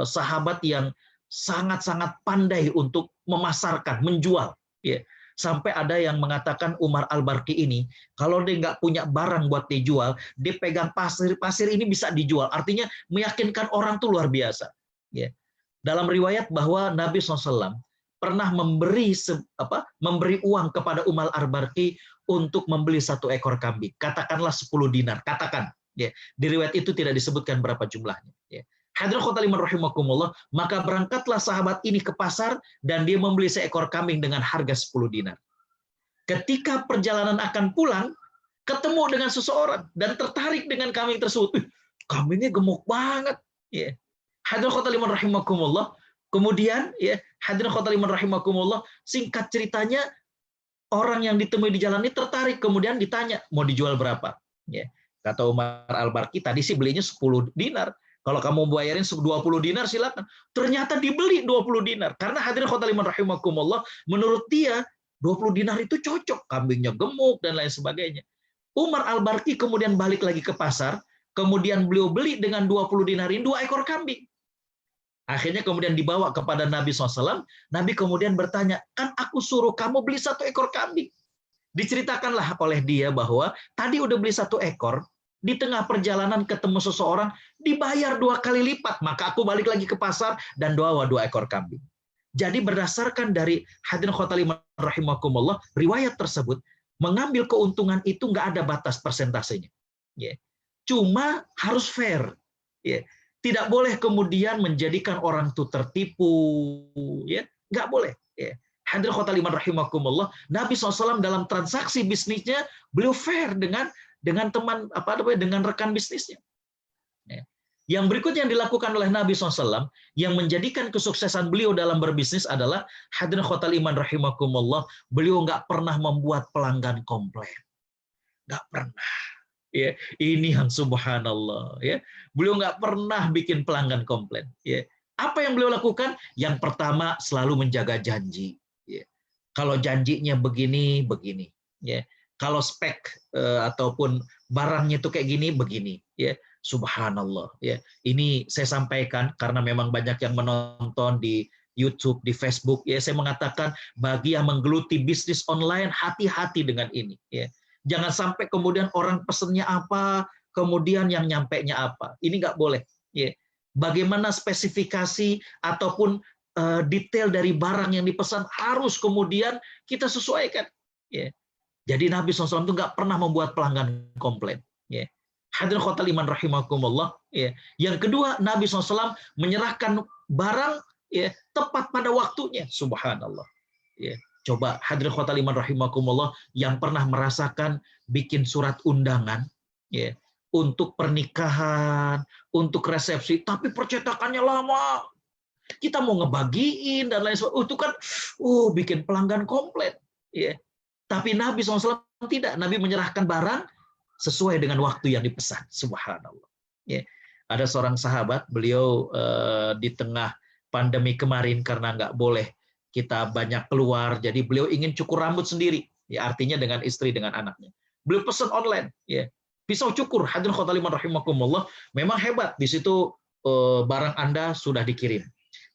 sahabat yang sangat-sangat pandai untuk memasarkan, menjual. Ya. Sampai ada yang mengatakan Umar Al-Barqi ini, kalau dia nggak punya barang buat dijual, dia pegang pasir ini bisa dijual. Artinya meyakinkan orang tuh luar biasa. Ya. Dalam riwayat bahwa Nabi SAW pernah memberi uang kepada Umar Al-Barqi untuk membeli 1 ekor kambing. Katakanlah 10 dinar. Katakan. Ya. Di riwayat itu tidak disebutkan berapa jumlahnya. Ya. Hadirin khotal iman rahimakumullah, maka berangkatlah sahabat ini ke pasar dan dia membeli seekor kambing dengan harga 10 dinar. Ketika perjalanan akan pulang, ketemu dengan seseorang dan tertarik dengan kambing tersebut. Kambingnya gemuk banget. Ya. Hadirin khotal iman rahimakumullah. Kemudian, ya, hadirin khotal iman rahimakumullah, singkat ceritanya orang yang ditemui di jalan ini tertarik, kemudian ditanya mau dijual berapa. Ya. Kata Umar Al-Barqi, tadi sih belinya 10 dinar. Kalau kamu bayarin 20 dinar silakan. Ternyata dibeli 20 dinar. Karena hadirin khotal iman rahimakumullah, menurut dia 20 dinar itu cocok. Kambingnya gemuk dan lain sebagainya. Umar Al-Barqi kemudian balik lagi ke pasar. Kemudian beliau beli dengan 20 dinar ini 2 ekor kambing. Akhirnya kemudian dibawa kepada Nabi SAW. Nabi kemudian bertanya, kan aku suruh kamu beli 1 ekor kambing. Diceritakanlah oleh dia bahwa tadi udah beli 1 ekor. Di tengah perjalanan ketemu seseorang, dibayar 2 kali lipat. Maka aku balik lagi ke pasar dan bawa 2 ekor kambing. Jadi berdasarkan dari hadirin khotal iman rahimakumullah, riwayat tersebut, mengambil keuntungan itu nggak ada batas persentasenya. Ya. Cuma harus fair. Ya. Tidak boleh kemudian menjadikan orang itu tertipu. Ya. Nggak boleh. Ya. Hadirin khotal iman rahimakumullah, Nabi SAW dalam transaksi bisnisnya, beliau fair dengan teman dengan rekan bisnisnya. Ya. Yang berikutnya yang dilakukan oleh Nabi SAW yang menjadikan kesuksesan beliau dalam berbisnis adalah hadirin khotal iman rahimakumullah, beliau nggak pernah membuat pelanggan komplain, nggak pernah. Ya, ini yang subhanallah. Ya, beliau nggak pernah bikin pelanggan komplain. Ya. Apa yang beliau lakukan? Yang pertama selalu menjaga janji. Ya. Kalau janjinya begini, begini. Ya. Kalau spek ataupun barangnya itu kayak gini, begini, ya, subhanallah, ya. Ini saya sampaikan karena memang banyak yang menonton di YouTube, di Facebook, ya. Saya mengatakan bagi yang menggeluti bisnis online, hati-hati dengan ini, ya. Jangan sampai kemudian orang pesennya apa, kemudian yang nyampainya apa. Ini nggak boleh, ya. Bagaimana spesifikasi ataupun detail dari barang yang dipesan harus kemudian kita sesuaikan, ya. Jadi Nabi SAW itu nggak pernah membuat pelanggan komplain. Ya. Hadirin khotal iman rahimakumullah. Ya. Yang kedua, Nabi SAW menyerahkan barang ya, tepat pada waktunya. Subhanallah. Ya. Coba hadirin khotal iman rahimakumullah yang pernah merasakan bikin surat undangan ya, untuk pernikahan, untuk resepsi, tapi percetakannya lama. Kita mau ngebagiin dan lain sebagainya. Itu kan bikin pelanggan komplain. Ya. Tapi Nabi SAW tidak. Nabi menyerahkan barang sesuai dengan waktu yang dipesan. Subhanallah. Ya. Ada seorang sahabat, beliau di tengah pandemi kemarin karena nggak boleh kita banyak keluar, jadi beliau ingin cukur rambut sendiri. Ya, artinya dengan istri, dengan anaknya. Beliau pesan online. Ya. Pisau cukur, hadirin khotul iman rahimakumullah, memang hebat. Di situ barang Anda sudah dikirim.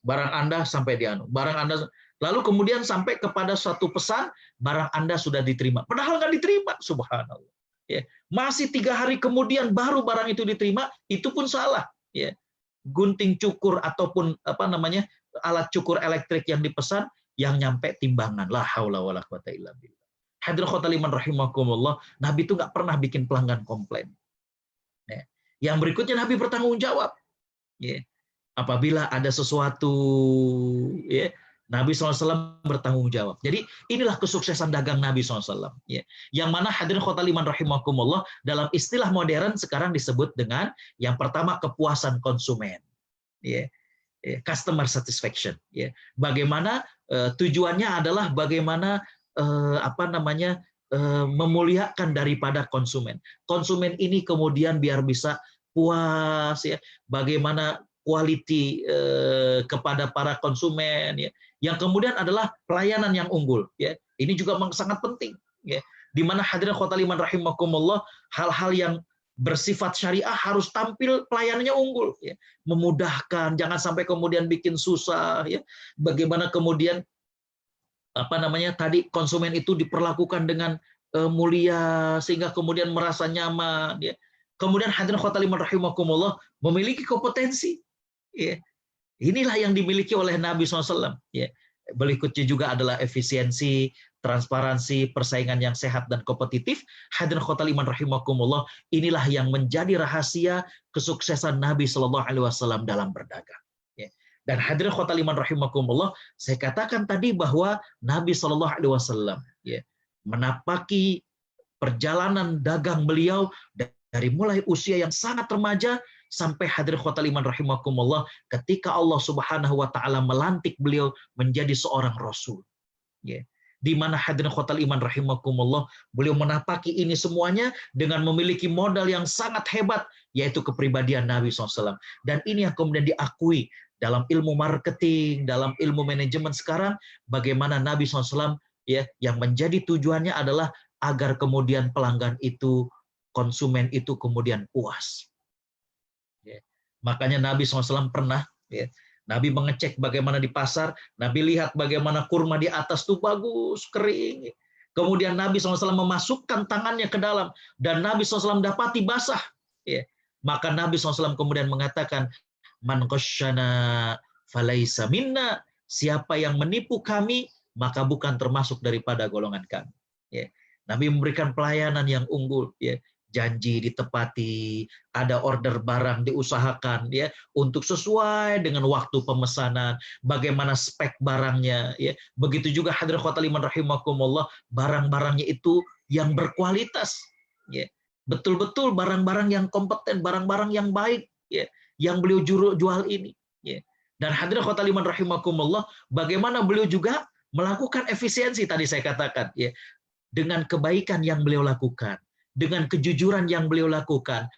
Barang Anda sampai di anu. Barang Anda lalu kemudian sampai kepada suatu pesan, barang Anda sudah diterima. Padahal nggak diterima, subhanallah. Ya. Masih 3 hari kemudian baru barang itu diterima, itu pun salah. Ya. Gunting cukur ataupun apa namanya alat cukur elektrik yang dipesan, yang nyampe timbangan. La haula wala quwata illa billah. Hadirin khotul iman rahimakumullah, Nabi itu nggak pernah bikin pelanggan komplain. Ya. Yang berikutnya Nabi bertanggung jawab. Ya. Apabila ada sesuatu, ya, Nabi SAW bertanggung jawab. Jadi inilah kesuksesan dagang Nabi SAW. Ya. Yang mana hadirin khotul iman rahimakumullah, dalam istilah modern sekarang disebut dengan yang pertama kepuasan konsumen. Ya. Customer satisfaction. Ya. Bagaimana tujuannya adalah bagaimana memuliakan daripada konsumen. Konsumen ini kemudian biar bisa puas, ya. Bagaimana quality kepada para konsumen, ya. Yang kemudian adalah pelayanan yang unggul, ya. Ini juga sangat penting, ya. Di mana hadirin khotul iman rahimakumullah, hal-hal yang bersifat syariah harus tampil pelayanannya unggul, ya. Memudahkan, jangan sampai kemudian bikin susah, ya. Bagaimana kemudian tadi konsumen itu diperlakukan dengan mulia sehingga kemudian merasa nyaman, ya. Kemudian hadirin khotul iman rahimakumullah memiliki kompetensi, ya. Inilah yang dimiliki oleh Nabi SAW, ya. Berikutnya juga adalah efisiensi, transparansi, persaingan yang sehat dan kompetitif. Hadirin khotul iman rahimakumullah, inilah yang menjadi rahasia kesuksesan Nabi SAW dalam berdagang. Dan hadirin khotul iman rahimakumullah, saya katakan tadi bahwa Nabi SAW, ya, menapaki perjalanan dagang beliau dari mulai usia yang sangat remaja sampai hadirin khotul iman rahimakumullah ketika Allah Subhanahu wa taala melantik beliau menjadi seorang rasul. Ya. Di mana hadirin khotul iman rahimakumullah, beliau menapaki ini semuanya dengan memiliki modal yang sangat hebat, yaitu kepribadian Nabi SAW. Dan ini yang kemudian diakui dalam ilmu marketing, dalam ilmu manajemen sekarang, bagaimana Nabi SAW, ya, yang menjadi tujuannya adalah agar kemudian pelanggan itu, konsumen itu kemudian puas. Ya. Makanya Nabi SAW pernah, ya, Nabi mengecek bagaimana di pasar, Nabi lihat bagaimana kurma di atas itu bagus, kering. Kemudian Nabi SAW memasukkan tangannya ke dalam, dan Nabi SAW dapati basah. Ya. Maka Nabi SAW kemudian mengatakan, Man ghasyana falaisa minna, siapa yang menipu kami, maka bukan termasuk daripada golongan kami. Ya. Nabi memberikan pelayanan yang unggul, ya. Janji ditepati, ada order barang diusahakan, ya, untuk sesuai dengan waktu pemesanan, bagaimana spek barangnya, ya. Begitu juga hadirin khotul iman rahimakumullah, barang-barangnya itu yang berkualitas, ya. Betul-betul barang-barang yang kompeten, barang-barang yang baik, ya, yang beliau jual ini, ya. Dan hadirin khotul iman rahimakumullah, bagaimana beliau juga melakukan efisiensi tadi saya katakan, ya, dengan kebaikan yang beliau lakukan, dengan kejujuran yang beliau lakukan,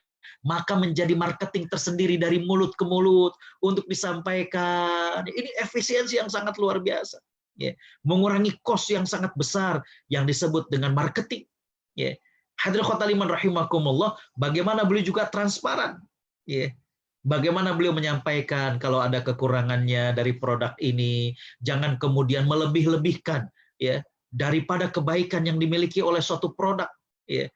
maka menjadi marketing tersendiri dari mulut ke mulut untuk disampaikan. Ini efisiensi yang sangat luar biasa, ya. Mengurangi kos yang sangat besar yang disebut dengan marketing, ya. Hadirin khotul iman rahimakumullah, bagaimana beliau juga transparan, ya. Bagaimana beliau menyampaikan kalau ada kekurangannya dari produk ini, jangan kemudian melebih-lebihkan, ya, daripada kebaikan yang dimiliki oleh suatu produk, ya.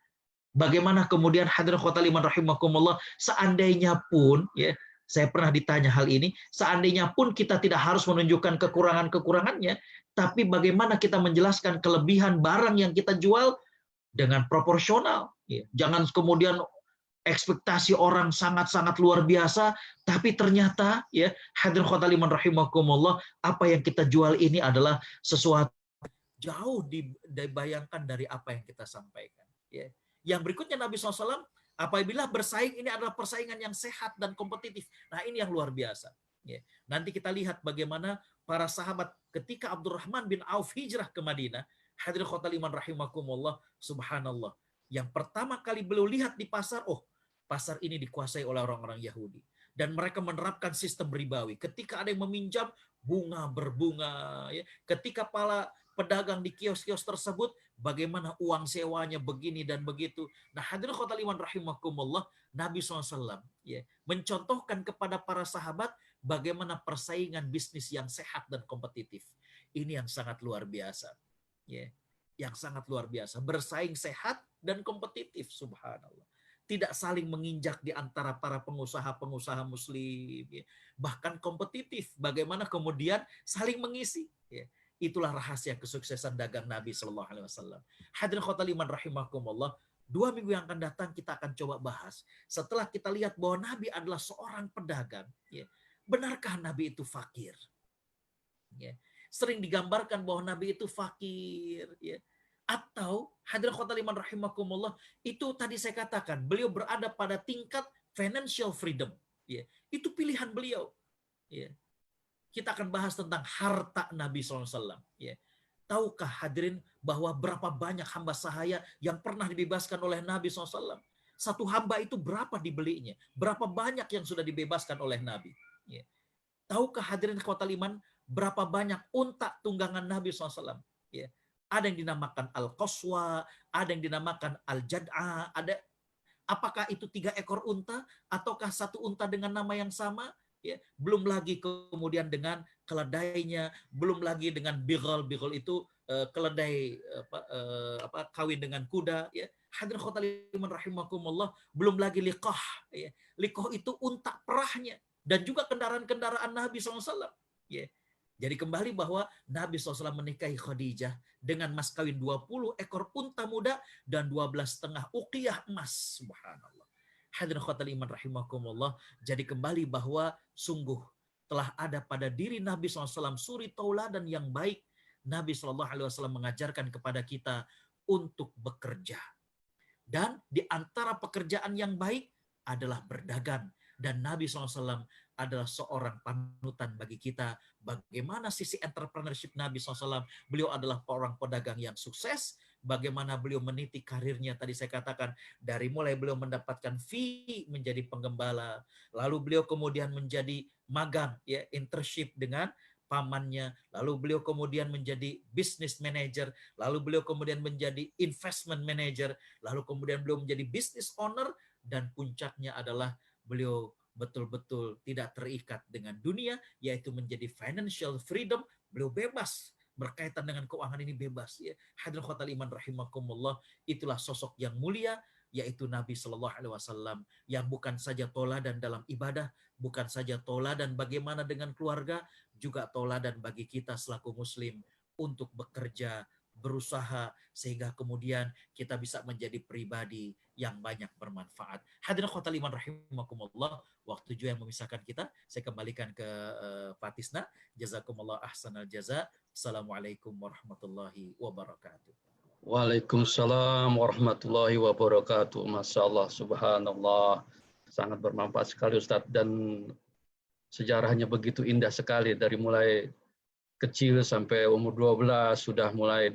Bagaimana kemudian hadirin khotul iman rahimakumullah, seandainya pun, ya, saya pernah ditanya hal ini, seandainya pun kita tidak harus menunjukkan kekurangan-kekurangannya, tapi bagaimana kita menjelaskan kelebihan barang yang kita jual dengan proporsional, ya. Jangan kemudian ekspektasi orang sangat-sangat luar biasa, tapi ternyata, ya, hadirin khotul iman rahimakumullah, apa yang kita jual ini adalah sesuatu jauh dibayangkan dari apa yang kita sampaikan, ya. Yang berikutnya Nabi SAW, apabila bersaing ini adalah persaingan yang sehat dan kompetitif. Nah, ini yang luar biasa, ya. Nanti kita lihat bagaimana para sahabat ketika Abdurrahman bin Auf hijrah ke Madinah, hadirin khotul iman rahimakumullah, subhanallah. Yang pertama kali beliau lihat di pasar, oh, pasar ini dikuasai oleh orang-orang Yahudi. Dan mereka menerapkan sistem ribawi. Ketika ada yang meminjam, bunga berbunga. Ya. Ketika pedagang di kios-kios tersebut, bagaimana uang sewanya begini dan begitu. Nah, hadirin khotal iman rahimakumullah, Nabi SAW ya, mencontohkan kepada para sahabat bagaimana persaingan bisnis yang sehat dan kompetitif. Ini yang sangat luar biasa. Ya, yang sangat luar biasa. Bersaing sehat dan kompetitif, subhanallah. Tidak saling menginjak di antara para pengusaha-pengusaha muslim. Ya. Bahkan kompetitif. Bagaimana kemudian saling mengisi. Ya. Itulah rahasia kesuksesan dagang Nabi Shallallahu Alaihi Wasallam. Hadirin khotal iman rahimakumullah. 2 minggu yang akan datang kita akan coba bahas. Setelah kita lihat bahwa Nabi adalah seorang pedagang. Ya. Benarkah Nabi itu fakir? Ya. Sering digambarkan bahwa Nabi itu fakir. Ya. Atau hadirin khotal iman rahimakumullah, itu tadi saya katakan beliau berada pada tingkat financial freedom, ya. Itu pilihan beliau, ya. Kita akan bahas tentang harta Nabi SAW, ya. Tahukah hadirin bahwa berapa banyak hamba sahaya yang pernah dibebaskan oleh Nabi SAW? Satu hamba itu berapa dibelinya? Berapa banyak yang sudah dibebaskan oleh Nabi, ya. Tahukah hadirin khotal iman berapa banyak unta tunggangan Nabi SAW, ya. Ada yang dinamakan Al-Qaswa, ada yang dinamakan Al-Jad'a, ada apakah itu 3 ekor unta ataukah satu unta dengan nama yang sama? Ya, belum lagi kemudian dengan keledainya, belum lagi dengan bighal. Bighal itu keledai kawin dengan kuda, ya. Hadirin khotal iman rahimakumullah, belum lagi liqah, ya. Liqah itu unta perahnya dan juga kendaraan-kendaraan Nabi SAW, ya. Jadi kembali bahwa Nabi SAW menikahi Khadijah dengan mas kawin 20 ekor unta muda dan 12,5 uqiyah emas. Subhanallah. Hadirin khotal iman rahimakumullah. Jadi kembali bahwa sungguh telah ada pada diri Nabi SAW suri tauladan yang baik. Nabi SAW mengajarkan kepada kita untuk bekerja. Dan di antara pekerjaan yang baik adalah berdagang. Dan Nabi SAW adalah seorang panutan bagi kita. Bagaimana sisi entrepreneurship Nabi SAW. Beliau adalah orang pedagang yang sukses. Bagaimana beliau meniti karirnya. Tadi saya katakan dari mulai beliau mendapatkan fee menjadi penggembala. Lalu beliau kemudian menjadi magang, ya, internship dengan pamannya. Lalu beliau kemudian menjadi business manager. Lalu beliau kemudian menjadi investment manager. Lalu kemudian beliau menjadi business owner. Dan puncaknya adalah beliau betul-betul tidak terikat dengan dunia, yaitu menjadi financial freedom. Beliau bebas, berkaitan dengan keuangan ini bebas, ya. Hadirin khotal iman rahimakumullah, itulah sosok yang mulia, yaitu Nabi Shallallahu Alaihi Wasallam, yang bukan saja toladan dalam ibadah, bukan saja toladan bagaimana dengan keluarga, juga toladan bagi kita selaku muslim untuk bekerja, berusaha, sehingga kemudian kita bisa menjadi pribadi yang banyak bermanfaat. Hadirin khotal iman rahimakumullah, waktu juga yang memisahkan kita. Saya kembalikan ke Pak Tisna. Jazakumullah ahsanal jaza. Assalamualaikum warahmatullahi wabarakatuh. Waalaikumsalam warahmatullahi wabarakatuh. Masya Allah, subhanallah. Sangat bermanfaat sekali Ustadz. Dan sejarahnya begitu indah sekali. Dari mulai kecil sampai umur 12 sudah mulai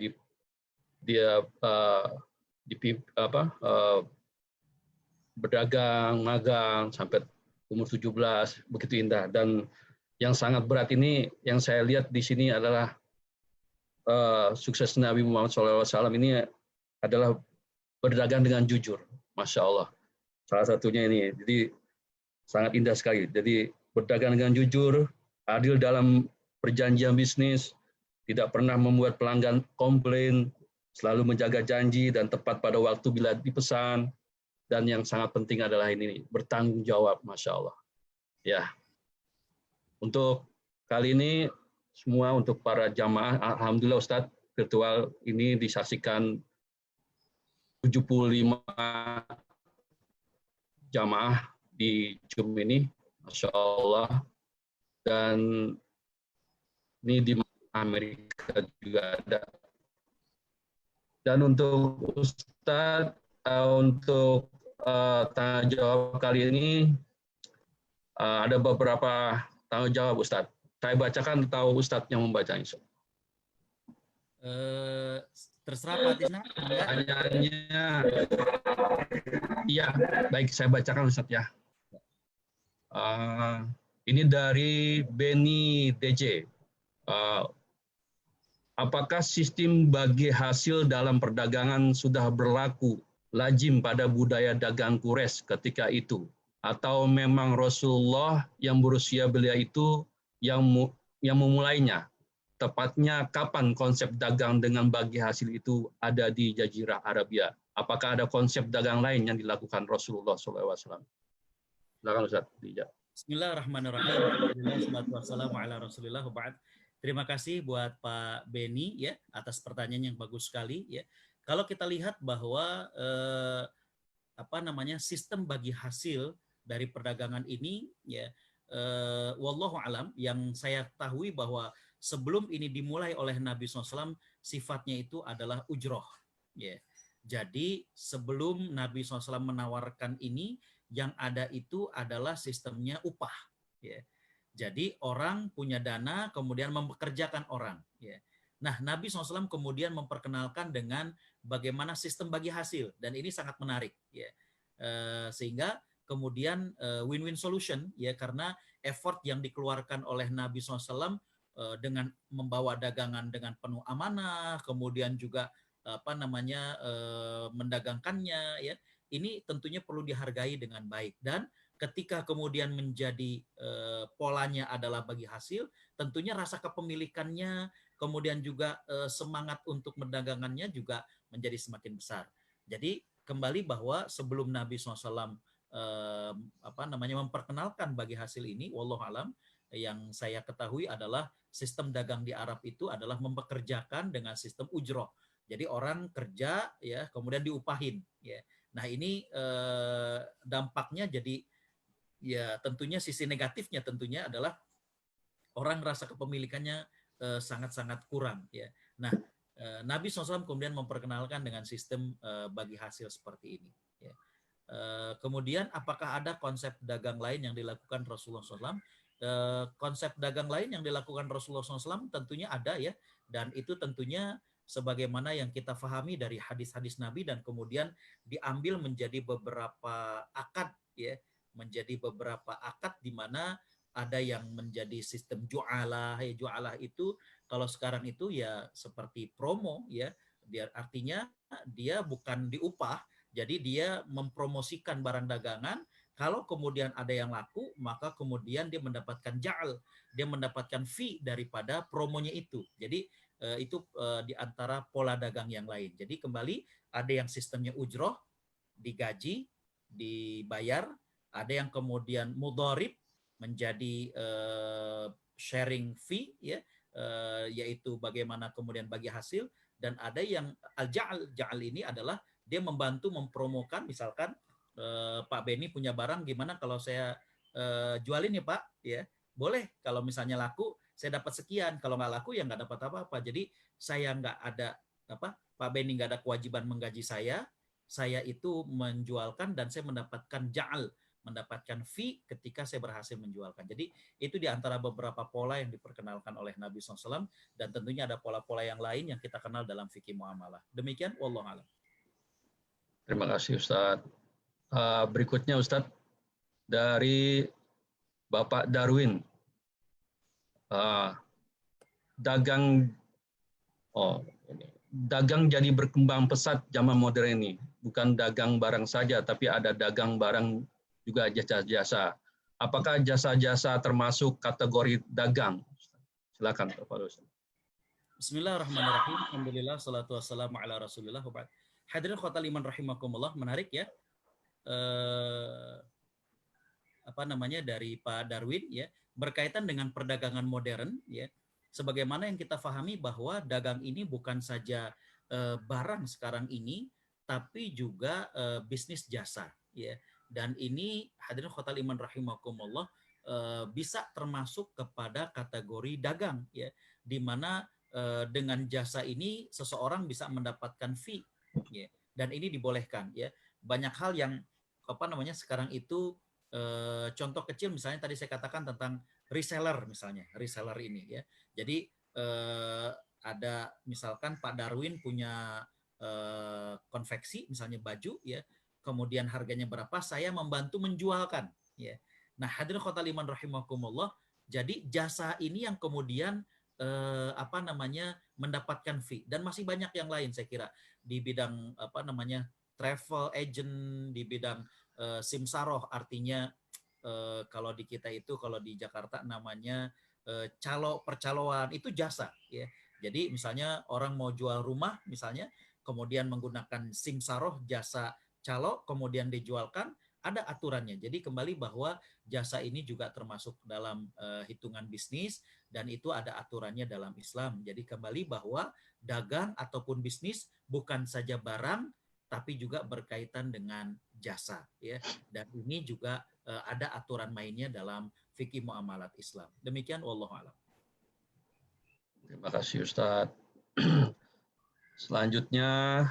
berdagang, magang sampai umur 17, begitu indah. Dan yang sangat berat ini yang saya lihat di sini adalah sukses Nabi Muhammad SAW ini adalah berdagang dengan jujur, Masya Allah. Salah satunya ini, jadi sangat indah sekali. Jadi berdagang dengan jujur, adil dalam perjanjian bisnis, tidak pernah membuat pelanggan komplain, selalu menjaga janji dan tepat pada waktu bila dipesan, dan yang sangat penting adalah ini, bertanggung jawab, Masya Allah. Ya, untuk kali ini semua untuk para jamaah, alhamdulillah Ustadz, virtual ini disaksikan 75 jamaah di Zoom ini, Masya Allah. Dan ini di Amerika juga ada. Dan untuk Ustadz, untuk tanggung jawab kali ini, ada beberapa tanggung jawab Ustadz. Saya bacakan atau Ustadz yang membacanya? Terserah Pak Tisna. Pertanyaannya, iya, baik saya bacakan Ustadz ya. Ini dari Benny DJ. Apakah sistem bagi hasil dalam perdagangan sudah berlaku lazim pada budaya dagang Quraisy ketika itu? Atau memang Rasulullah yang berusia belia itu yang memulainya? Tepatnya kapan konsep dagang dengan bagi hasil itu ada di Jazirah Arabia? Apakah ada konsep dagang lain yang dilakukan Rasulullah SAW? Silakan Ustaz. Bismillahirrahmanirrahim. Alhamdulillah, salatu wassalamu ala Rasulillah wa ba'd. Terima kasih buat Pak Beni ya atas pertanyaan yang bagus sekali ya. Kalau kita lihat bahwa sistem bagi hasil dari perdagangan ini ya, wallahu alam, yang saya ketahui bahwa sebelum ini dimulai oleh Nabi SAW sifatnya itu adalah ujroh ya. Jadi sebelum Nabi SAW menawarkan ini, yang ada itu adalah sistemnya upah ya. Jadi orang punya dana kemudian mempekerjakan orang ya. Nah, Nabi SAW kemudian memperkenalkan dengan bagaimana sistem bagi hasil, dan ini sangat menarik ya. Sehingga kemudian win-win solution ya, karena effort yang dikeluarkan oleh Nabi SAW dengan membawa dagangan dengan penuh amanah, kemudian juga mendagangkannya ya, ini tentunya perlu dihargai dengan baik. Dan ketika kemudian menjadi polanya adalah bagi hasil, tentunya rasa kepemilikannya, kemudian juga semangat untuk mendagangannya juga menjadi semakin besar. Jadi kembali bahwa sebelum Nabi SAW memperkenalkan bagi hasil ini, wallahu alam, yang saya ketahui adalah sistem dagang di Arab itu adalah mempekerjakan dengan sistem ujroh. Jadi orang kerja ya, kemudian diupahin ya. Nah, ini dampaknya jadi ya, tentunya sisi negatifnya tentunya adalah orang rasa kepemilikannya sangat-sangat kurang ya. Nah, Nabi SAW kemudian memperkenalkan dengan sistem bagi hasil seperti ini ya. Kemudian apakah ada konsep dagang lain yang dilakukan Rasulullah SAW? Konsep dagang lain yang dilakukan Rasulullah SAW tentunya ada ya, dan itu tentunya sebagaimana yang kita fahami dari hadis-hadis Nabi, dan kemudian diambil menjadi beberapa akad ya, menjadi beberapa akad di mana ada yang menjadi sistem ju'alah ya. Ju'alah itu kalau sekarang itu ya seperti promo ya, dia artinya dia bukan diupah, jadi dia mempromosikan barang dagangan. Kalau kemudian ada yang laku, maka kemudian dia mendapatkan ja'al, dia mendapatkan fee daripada promonya itu. Jadi itu di antara pola dagang yang lain. Jadi kembali ada yang sistemnya ujroh, digaji, dibayar, ada yang kemudian mudharib, menjadi sharing fee ya, yaitu bagaimana kemudian bagi hasil, dan ada yang al-ja'al. Ja'al ini adalah dia membantu mempromokan, misalkan Pak Beni punya barang, gimana kalau saya jualin ya Pak ya, boleh, kalau misalnya laku saya dapat sekian, kalau nggak laku ya nggak dapat apa-apa. Jadi saya nggak ada Pak Beni nggak ada kewajiban menggaji saya itu menjualkan dan saya mendapatkan ja'al, mendapatkan fee ketika saya berhasil menjualkan. Jadi itu di antara beberapa pola yang diperkenalkan oleh Nabi SAW, dan tentunya ada pola-pola yang lain yang kita kenal dalam fikih muamalah. Demikian, wallahu a'lam. Terima kasih Ustadz. Berikutnya Ustadz dari Bapak Darwin. Dagang jadi berkembang pesat zaman modern ini. Bukan dagang barang saja, tapi ada dagang barang juga jasa-jasa. Apakah jasa-jasa termasuk kategori dagang? Silakan Bapak Ustaz. Bismillahirrahmanirrahim. Alhamdulillah, salatu wassalamu ala Rasulillah. Hadirin khotal iman rahimakumullah, menarik ya. Dari Pak Darwin ya, berkaitan dengan perdagangan modern ya. Sebagaimana yang kita fahami bahwa dagang ini bukan saja barang sekarang ini, tapi juga bisnis jasa ya. Dan ini hadirin khotal iman rahimakumullah bisa termasuk kepada kategori dagang ya, di mana dengan jasa ini seseorang bisa mendapatkan fee ya, dan ini dibolehkan ya. Banyak hal yang sekarang itu contoh kecil, misalnya tadi saya katakan tentang reseller, misalnya reseller ini ya. Jadi ada misalkan Pak Darwin punya konveksi misalnya baju ya, kemudian harganya berapa, saya membantu menjualkan ya. Nah, hadirin khotal iman rahimakumullah, jadi jasa ini yang kemudian apa namanya mendapatkan fee, dan masih banyak yang lain saya kira di bidang apa namanya travel agent, di bidang simsaroh, artinya kalau di kita itu, kalau di Jakarta namanya percaloan, itu jasa ya. Jadi misalnya orang mau jual rumah misalnya, kemudian menggunakan simsaroh jasa calo, kemudian dijualkan, ada aturannya. Jadi kembali bahwa jasa ini juga termasuk dalam hitungan bisnis, dan itu ada aturannya dalam Islam. Jadi kembali bahwa dagang ataupun bisnis bukan saja barang, tapi juga berkaitan dengan jasa ya. Dan ini juga ada aturan mainnya dalam fikih muamalat Islam. Demikian, wallahu a'lam. Terima kasih Ustadz. Selanjutnya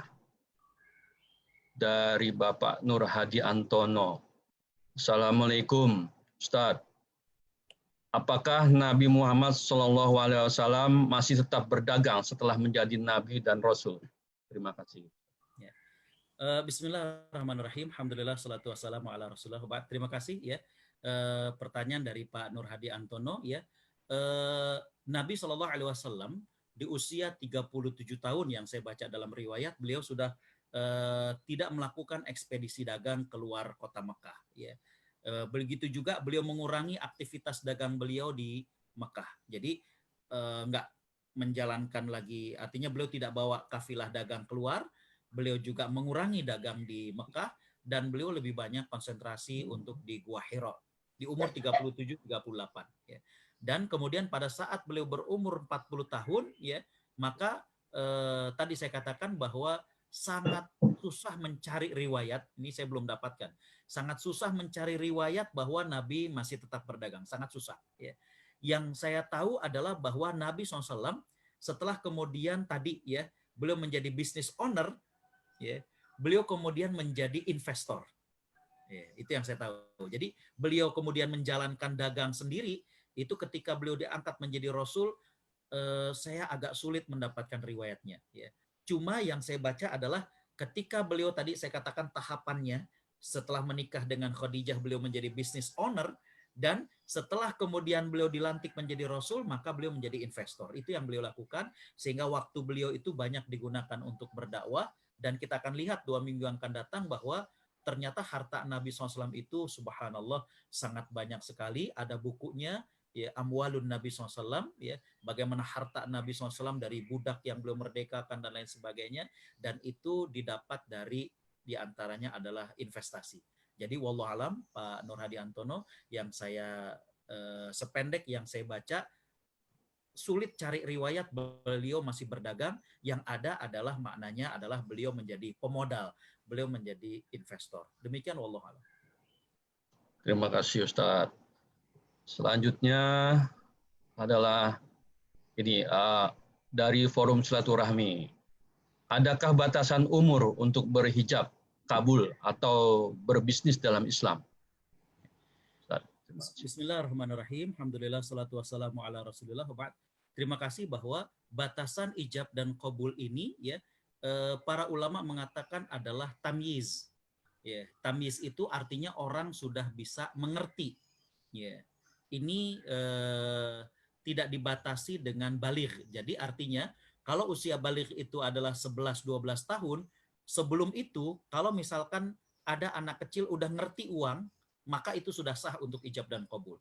dari Bapak Nur Hadi Antono. Assalamualaikum Ustadz. Apakah Nabi Muhammad SAW masih tetap berdagang setelah menjadi Nabi dan Rasul? Terima kasih. Ya. Bismillahirrahmanirrahim. Alhamdulillah, salatu wassalamu ala Rasulullah. Terima kasih ya. Pertanyaan dari Pak Nur Hadi Antono ya. Nabi SAW di usia 37 tahun yang saya baca dalam riwayat, beliau sudah tidak melakukan ekspedisi dagang keluar kota Mekah ya. Begitu juga beliau mengurangi aktivitas dagang beliau di Mekah. Jadi nggak menjalankan lagi, artinya beliau tidak bawa kafilah dagang keluar, beliau juga mengurangi dagang di Mekah, dan beliau lebih banyak konsentrasi untuk di Gua Hira di umur 37-38 ya. Dan kemudian pada saat beliau berumur 40 tahun ya, maka tadi saya katakan bahwa sangat susah mencari riwayat, ini saya belum dapatkan, sangat susah mencari riwayat bahwa Nabi masih tetap berdagang, sangat susah ya. Yang saya tahu adalah bahwa Nabi SAW setelah kemudian tadi ya, beliau menjadi business owner ya, beliau kemudian menjadi investor ya, itu yang saya tahu. Jadi beliau kemudian menjalankan dagang sendiri, itu ketika beliau diangkat menjadi Rasul, saya agak sulit mendapatkan riwayatnya ya. Cuma yang saya baca adalah ketika beliau tadi saya katakan tahapannya, setelah menikah dengan Khadijah beliau menjadi business owner, dan setelah kemudian beliau dilantik menjadi Rasul, maka beliau menjadi investor. Itu yang beliau lakukan, sehingga waktu beliau itu banyak digunakan untuk berdakwah, dan kita akan lihat 2 minggu yang akan datang bahwa ternyata harta Nabi SAW itu subhanallah sangat banyak sekali. Ada bukunya ya, Amwalun Nabi SAW ya, bagaimana harta Nabi SAW dari budak yang belum merdekakan dan lain sebagainya, dan itu didapat dari diantaranya adalah investasi. Jadi wallahu alam, Pak Nur Hadi Antono, yang saya sependek yang saya baca, sulit cari riwayat beliau masih berdagang. Yang ada adalah maknanya adalah beliau menjadi pemodal, beliau menjadi investor. Demikian wallahu alam. Terima kasih Ustadz. Selanjutnya adalah ini dari Forum Silaturahmi. Adakah batasan umur untuk berhijab kabul atau berbisnis dalam Islam? Bismillahirrahmanirrahim. Alhamdulillah, salatu wassalamu ala Rasulillah. Terima kasih bahwa batasan ijab dan qabul ini ya, para ulama mengatakan adalah tamyiz. Ya, tamyiz itu artinya orang sudah bisa mengerti. Ya. Ini tidak dibatasi dengan baligh. Jadi artinya kalau usia baligh itu adalah 11-12 tahun, sebelum itu kalau misalkan ada anak kecil udah ngerti uang, maka itu sudah sah untuk ijab dan qabul.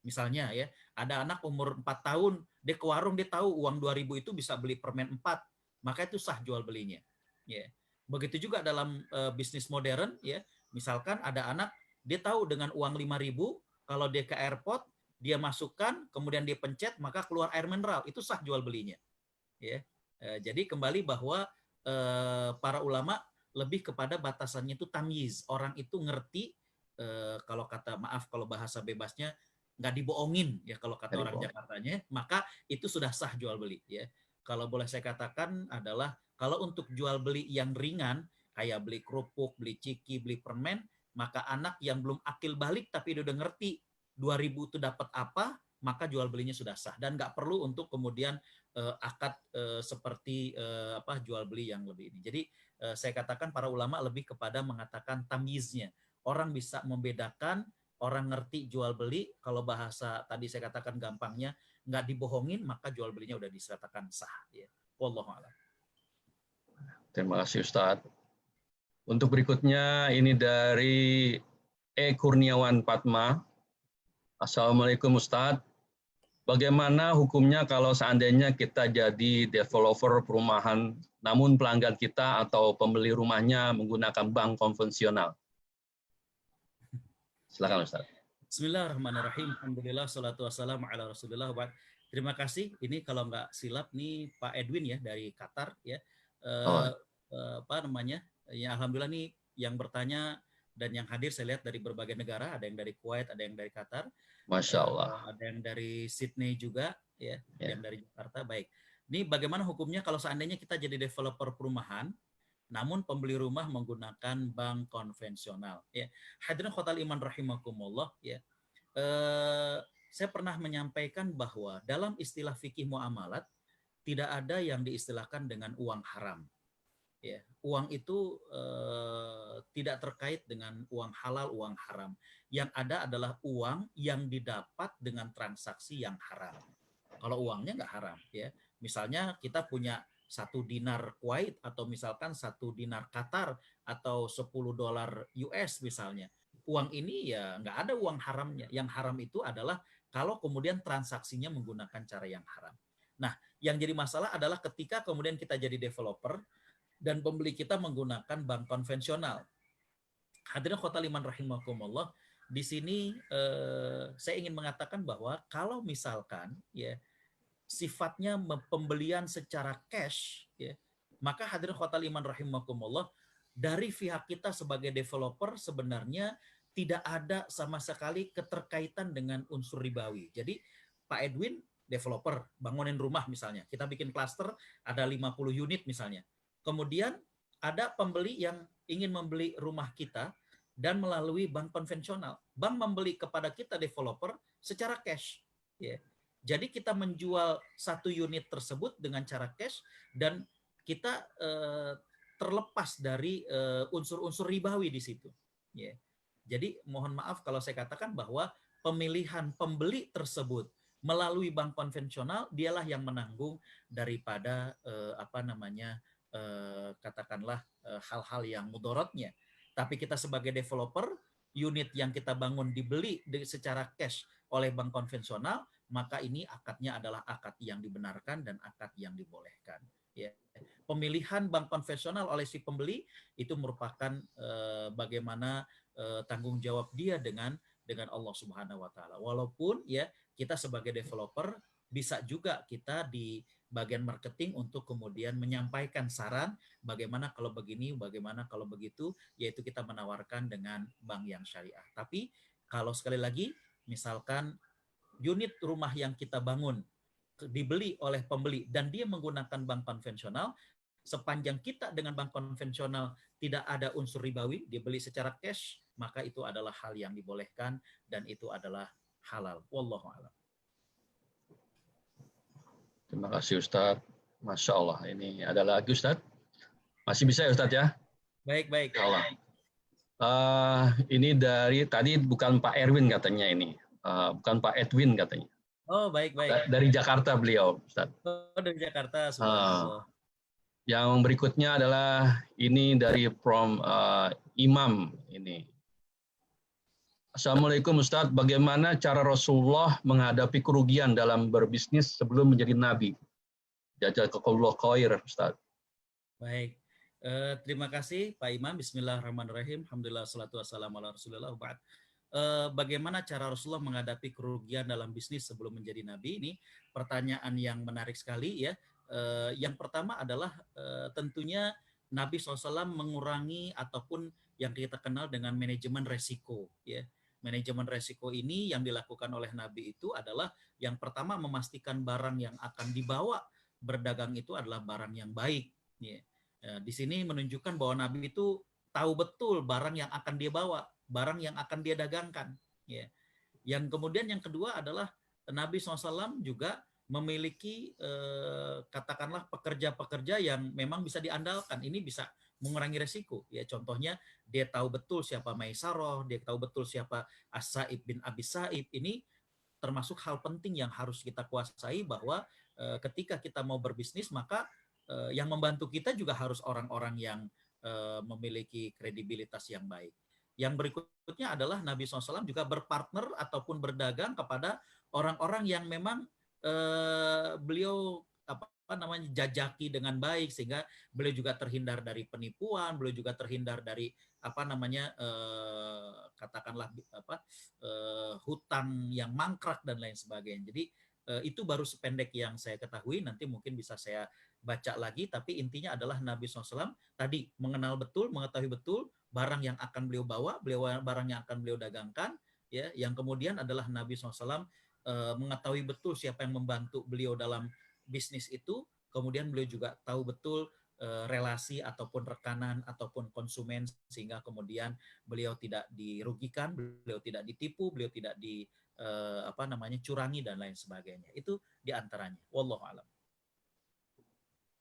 Misalnya ya, ada anak umur 4 tahun, dia ke warung, dia tahu uang 2.000 itu bisa beli permen 4, maka itu sah jual belinya. Ya. Begitu juga dalam bisnis modern ya, misalkan ada anak, dia tahu dengan uang 5.000, kalau dia ke airport, dia masukkan, kemudian dia pencet, maka keluar air mineral, itu sah jual belinya. Ya. Jadi kembali bahwa para ulama lebih kepada batasannya itu tamyiz, orang itu ngerti, kalau kata maaf kalau bahasa bebasnya nggak dibohongin ya kalau kata orang Jakartanya, maka itu sudah sah jual beli ya. Kalau boleh saya katakan adalah kalau untuk jual beli yang ringan kayak beli kerupuk, beli ciki, beli permen, maka anak yang belum akil balik tapi udah ngerti 2.000 itu dapat apa, maka jual belinya sudah sah, dan nggak perlu untuk kemudian akad seperti jual beli yang lebih ini. Jadi saya katakan para ulama lebih kepada mengatakan tamyiznya. Orang bisa membedakan, orang ngerti jual beli, kalau bahasa tadi saya katakan gampangnya nggak dibohongin, maka jual belinya udah dikatakan sah. Ya. Wallahu a'lam. Terima kasih Ustadz. Untuk berikutnya ini dari Kurniawan Fatma. Assalamualaikum Ustadz. Bagaimana hukumnya kalau seandainya kita jadi developer perumahan, namun pelanggan kita atau pembeli rumahnya menggunakan bank konvensional? Silakan Ustadz. Bismillahirrahmanirrahim. Alhamdulillah, salatu wassalamu ala rasulillah. Terima kasih. Ini kalau nggak silap nih Pak Edwin ya dari Qatar ya. Apa namanya? Ya alhamdulillah nih yang bertanya dan yang hadir saya lihat dari berbagai negara, ada yang dari Kuwait, ada yang dari Qatar. Masya Allah. Ada yang dari Sydney juga ya, yang dari Jakarta. Baik. Ini bagaimana hukumnya kalau seandainya kita jadi developer perumahan namun pembeli rumah menggunakan bank konvensional ya. Hadirin khotal iman rahimakumullah ya. Saya pernah menyampaikan bahwa dalam istilah fikih muamalat tidak ada yang diistilahkan dengan uang haram. Ya, uang itu tidak terkait dengan uang halal, uang haram. Yang ada adalah uang yang didapat dengan transaksi yang haram. Kalau uangnya nggak haram, ya. Misalnya kita punya 1 dinar Kuwait atau misalkan 1 dinar Qatar atau 10 dolar US misalnya. Uang ini ya nggak ada uang haramnya. Yang haram itu adalah kalau kemudian transaksinya menggunakan cara yang haram. Nah, yang jadi masalah adalah ketika kemudian kita jadi developer dan pembeli kita menggunakan bank konvensional. Hadirin khotal iman rahimakumullah, di sini saya ingin mengatakan bahwa kalau misalkan ya sifatnya pembelian secara cash ya, maka hadirin khotal iman rahimakumullah, dari pihak kita sebagai developer sebenarnya tidak ada sama sekali keterkaitan dengan unsur ribawi. Jadi Pak Edwin developer bangunin rumah misalnya, kita bikin klaster ada 50 unit misalnya. Kemudian ada pembeli yang ingin membeli rumah kita dan melalui bank konvensional. Bank membeli kepada kita developer secara cash ya. Jadi kita menjual 1 unit tersebut dengan cara cash dan kita terlepas dari unsur-unsur ribawi di situ. Yeah. Jadi mohon maaf kalau saya katakan bahwa pemilihan pembeli tersebut melalui bank konvensional dialah yang menanggung daripada katakanlah hal-hal yang mudorotnya. Tapi kita sebagai developer, unit yang kita bangun dibeli secara cash oleh bank konvensional, maka ini akadnya adalah akad yang dibenarkan dan akad yang dibolehkan. Ya. Pemilihan bank konvensional oleh si pembeli itu merupakan bagaimana tanggung jawab dia dengan Allah Subhanahu Wa Taala. Walaupun ya kita sebagai developer bisa juga kita di bagian marketing untuk kemudian menyampaikan saran bagaimana kalau begini, bagaimana kalau begitu, yaitu kita menawarkan dengan bank yang syariah. Tapi kalau sekali lagi misalkan unit rumah yang kita bangun dibeli oleh pembeli dan dia menggunakan bank konvensional, sepanjang kita dengan bank konvensional tidak ada unsur ribawi, dia beli secara cash, maka itu adalah hal yang dibolehkan dan itu adalah halal. Wallahu a'lam. Terima kasih Ustadz. Masya Allah. Ini ada lagi Ustadz. Masih bisa ya Ustadz ya? Baik. Allah. Ini dari tadi bukan Pak Erwin katanya ini. Bukan Pak Edwin katanya. Oh, baik. Dari Jakarta beliau, Ustaz. Oh, dari Jakarta, subhanallah. Yang berikutnya adalah ini dari Imam ini. Assalamualaikum Ustaz, bagaimana cara Rasulullah menghadapi kerugian dalam berbisnis sebelum menjadi nabi? Jazakallahu khair, Ustaz. Baik. Terima kasih Pak Imam. Bismillahirrahmanirrahim. Alhamdulillah salatu wassalamu ala Rasulillah. Bagaimana cara Rasulullah menghadapi kerugian dalam bisnis sebelum menjadi nabi? Ini pertanyaan yang menarik sekali ya. Yang pertama adalah tentunya Nabi SAW mengurangi ataupun yang kita kenal dengan manajemen resiko ya. Manajemen resiko ini yang dilakukan oleh Nabi itu adalah yang pertama memastikan barang yang akan dibawa berdagang itu adalah barang yang baik ya. Di sini menunjukkan bahwa Nabi itu tahu betul barang yang akan dia bawa, barang yang akan dia dagangkan. Ya. Yang kemudian yang kedua adalah Nabi SAW juga memiliki katakanlah pekerja-pekerja yang memang bisa diandalkan. Ini bisa mengurangi resiko. Ya, contohnya dia tahu betul siapa Maisaroh, dia tahu betul siapa As-Sa'ib bin Abi Sa'ib. Ini termasuk hal penting yang harus kita kuasai bahwa ketika kita mau berbisnis maka yang membantu kita juga harus orang-orang yang memiliki kredibilitas yang baik. Yang berikutnya adalah Nabi SAW juga berpartner ataupun berdagang kepada orang-orang yang memang beliau jajaki dengan baik, sehingga beliau juga terhindar dari penipuan, beliau juga terhindar dari katakanlah hutang yang mangkrak dan lain sebagainya. Jadi itu baru sependek yang saya ketahui, nanti mungkin bisa saya baca lagi, tapi intinya adalah Nabi SAW tadi mengenal betul, mengetahui betul barang yang akan beliau bawa, barang yang akan beliau dagangkan, ya. Yang kemudian adalah Nabi SAW mengetahui betul siapa yang membantu beliau dalam bisnis itu, kemudian beliau juga tahu betul relasi ataupun rekanan ataupun konsumen, sehingga kemudian beliau tidak dirugikan, beliau tidak ditipu, beliau tidak curangi dan lain sebagainya. Itu diantaranya. Wallahu a'lam.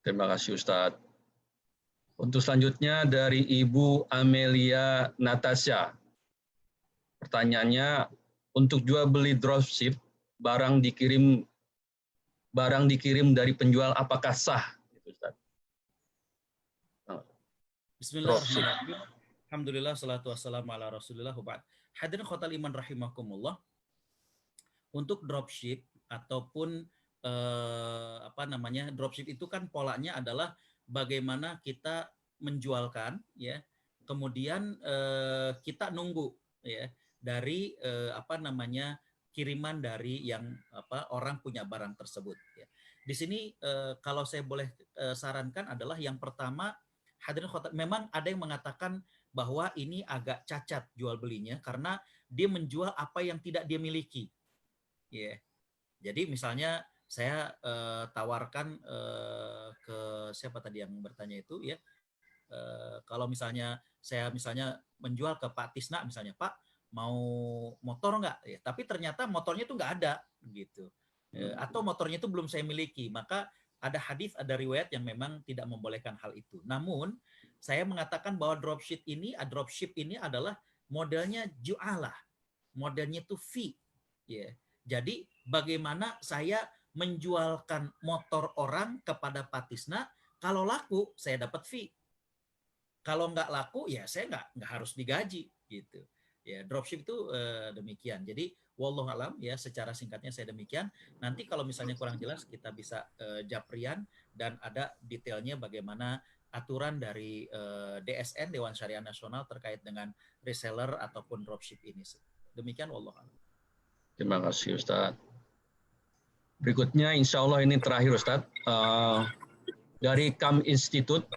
Terima kasih Ustadz. Untuk selanjutnya dari Ibu Amelia Natasha. Pertanyaannya, untuk jual beli dropship, barang dikirim dari penjual apakah sah? Ustadz. Bismillahirrahmanirrahim. Alhamdulillah, salatu wassalamu ala rasulillah. Hadirin khotal iman rahimakumullah. Untuk dropship ataupun dropship itu kan polanya adalah bagaimana kita menjualkan, ya, kemudian kita nunggu, ya, dari kiriman dari yang orang punya barang tersebut, ya. Di sini kalau saya boleh sarankan adalah yang pertama, hadirin khotat, memang ada yang mengatakan bahwa ini agak cacat jual belinya karena dia menjual apa yang tidak dia miliki, ya. Jadi misalnya saya tawarkan ke siapa tadi yang bertanya itu, ya, kalau misalnya saya menjual ke Pak Tisna misalnya, Pak mau motor nggak, ya, tapi ternyata motornya itu nggak ada gitu, atau motornya itu belum saya miliki, maka ada hadis, ada riwayat yang memang tidak membolehkan hal itu. Namun saya mengatakan bahwa dropship ini adalah modelnya ju'alah, modelnya itu fee, ya. Jadi bagaimana saya menjualkan motor orang kepada Pak Tisna, kalau laku saya dapat fee, kalau nggak laku ya saya nggak harus digaji gitu, ya. Dropship itu demikian. Jadi wallahu alam, ya, secara singkatnya saya demikian. Nanti kalau misalnya kurang jelas kita bisa japrian dan ada detailnya bagaimana aturan dari DSN, Dewan Syariah Nasional, terkait dengan reseller ataupun dropship ini. Demikian wallahu alam. Terima kasih Ustadz. Berikutnya insya Allah ini terakhir Ustadz. Dari KAM Institute,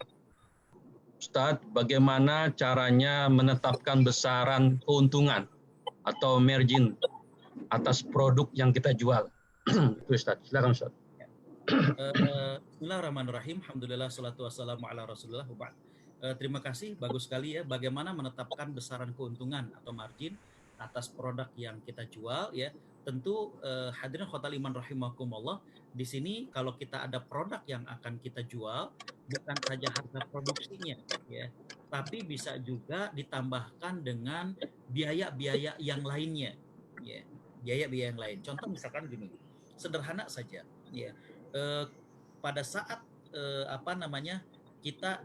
Ustadz, bagaimana caranya menetapkan besaran keuntungan atau margin atas produk yang kita jual? Itu Ustadz, silakan Ustadz. Bismillahirrahmanirrahim. Alhamdulillah, salatu wassalamu ala rasulillah. Terima kasih, bagus sekali, ya, bagaimana menetapkan besaran keuntungan atau margin atas produk yang kita jual, ya. Tentu hadirin khotal iman rahimakumullah, di sini kalau kita ada produk yang akan kita jual, bukan saja harga produksinya, ya, tapi bisa juga ditambahkan dengan biaya-biaya yang lainnya, ya, biaya-biaya yang lain. Contoh misalkan gini, sederhana saja, ya, pada saat kita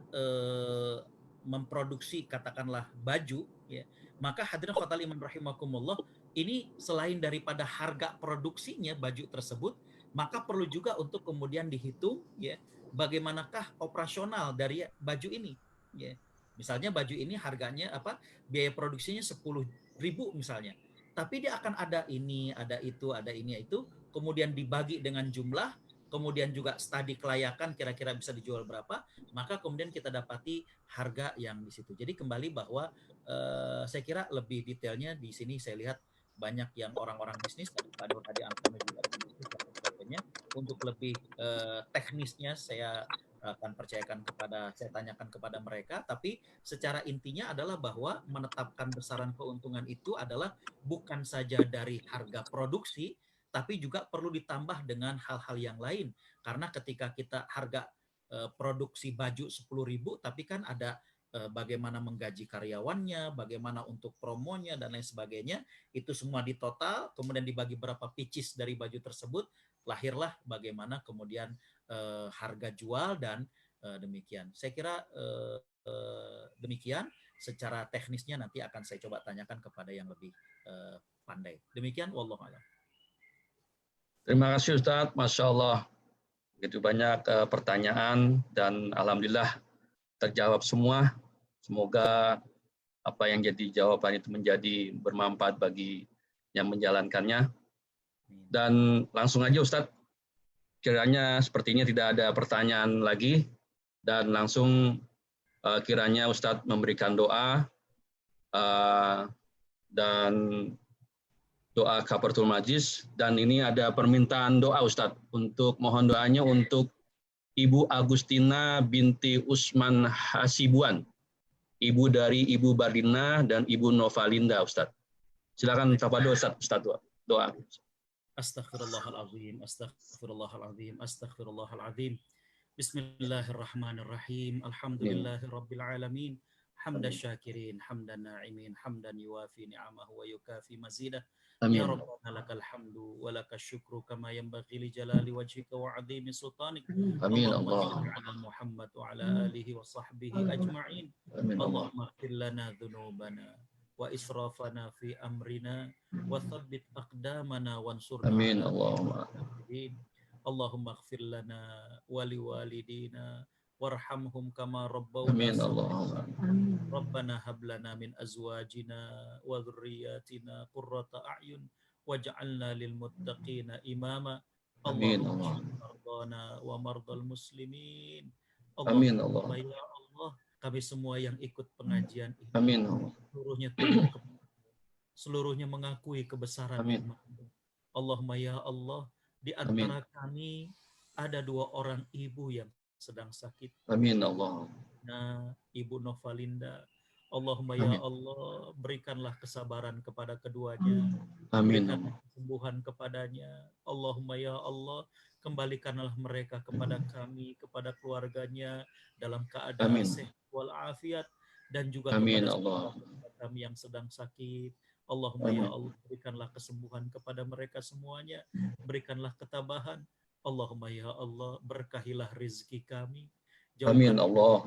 memproduksi katakanlah baju, ya, maka hadirin khotal iman rahimakumullah, ini selain daripada harga produksinya baju tersebut, maka perlu juga untuk kemudian dihitung, ya, bagaimanakah operasional dari baju ini, ya. Misalnya baju ini harganya biaya produksinya 10.000 misalnya, tapi dia akan ada ini, ada itu, ada ini, itu, kemudian dibagi dengan jumlah, kemudian juga studi kelayakan kira-kira bisa dijual berapa, maka kemudian kita dapati harga yang di situ. Jadi kembali bahwa saya kira lebih detailnya di sini saya lihat banyak yang orang-orang bisnis, tadi angkanya juga bisnis dan sebagainya. Untuk lebih teknisnya saya akan saya tanyakan kepada mereka, tapi secara intinya adalah bahwa menetapkan besaran keuntungan itu adalah bukan saja dari harga produksi, tapi juga perlu ditambah dengan hal-hal yang lain. Karena ketika kita harga produksi baju 10.000, tapi kan ada bagaimana menggaji karyawannya, bagaimana untuk promonya dan lain sebagainya, itu semua ditotal, kemudian dibagi berapa pieces dari baju tersebut, lahirlah bagaimana kemudian harga jual dan demikian. Saya kira demikian. Secara teknisnya nanti akan saya coba tanyakan kepada yang lebih pandai. Demikian, wallahu a'lam. Terima kasih Ustadz, Masya Allah. Begitu banyak pertanyaan dan alhamdulillah terjawab semua. Semoga apa yang jadi jawaban itu menjadi bermanfaat bagi yang menjalankannya. Dan langsung aja Ustadz, kiranya sepertinya tidak ada pertanyaan lagi, dan langsung kiranya Ustadz memberikan doa dan doa kafaratul majlis. Dan ini ada permintaan doa Ustadz, untuk mohon doanya untuk Ibu Agustina binti Usman Hasibuan, ibu dari Ibu Bardina dan Ibu Novalinda Ustadz. Silakan tafadhol Ustadz doa. Astaghfirullahaladzim, astaghfirullahaladzim, astaghfirullahaladzim. Bismillahirrahmanirrahim. Alhamdulillahirabbil alamin. Hamdan syakirin, hamdan na'imin, hamdan yuwafi ni'amahu wa yukafi mazidah. Ya Rabbana lakal hamdu wa lakal syukru kama yanbaghi li jalali wajhika wa 'azimi sultanik. Amin Allahumma Allah. ala Muhammad wa ala alihi wa sahbihi ajma'in. Allahumma ighfir lana dhunubana wa israfana fi amrina wa thabbit aqdamana wansurna. Amin Allahumma. Allahumma ighfir lana wa liwalidina warhamhum kama rabbawna. Amin Allahumma. Rabbana hab lana min azwajina wa dhurriyyatina qurrata a'yun waj'alna lil muttaqina imama. Amin Allahumma mardana wa mardal muslimin. Amin Allah. Ya Allah, kami semua yang ikut pengajian ini, Amin Allah. seluruhnya tunduk kepada, seluruhnya mengakui kebesaran Amin. nikmat-Mu. Allahumma ya Allah, di antara kami ada 2 orang ibu yang sedang sakit. Amin Allah. Nah, Ibu Novalinda, Allahumma ya Allah, berikanlah kesabaran kepada keduanya. Amin. Berikanlah kesembuhan kepadanya. Allahumma ya Allah, kembalikanlah mereka kepada kami, kepada keluarganya dalam keadaan sehat walafiat, dan juga kepada kami yang sedang sakit. Allahumma ya Allah, berikanlah kesembuhan kepada mereka semuanya. Berikanlah ketabahan. Allahumma ya Allah, berkahilah rezeki kami. Amin Allah.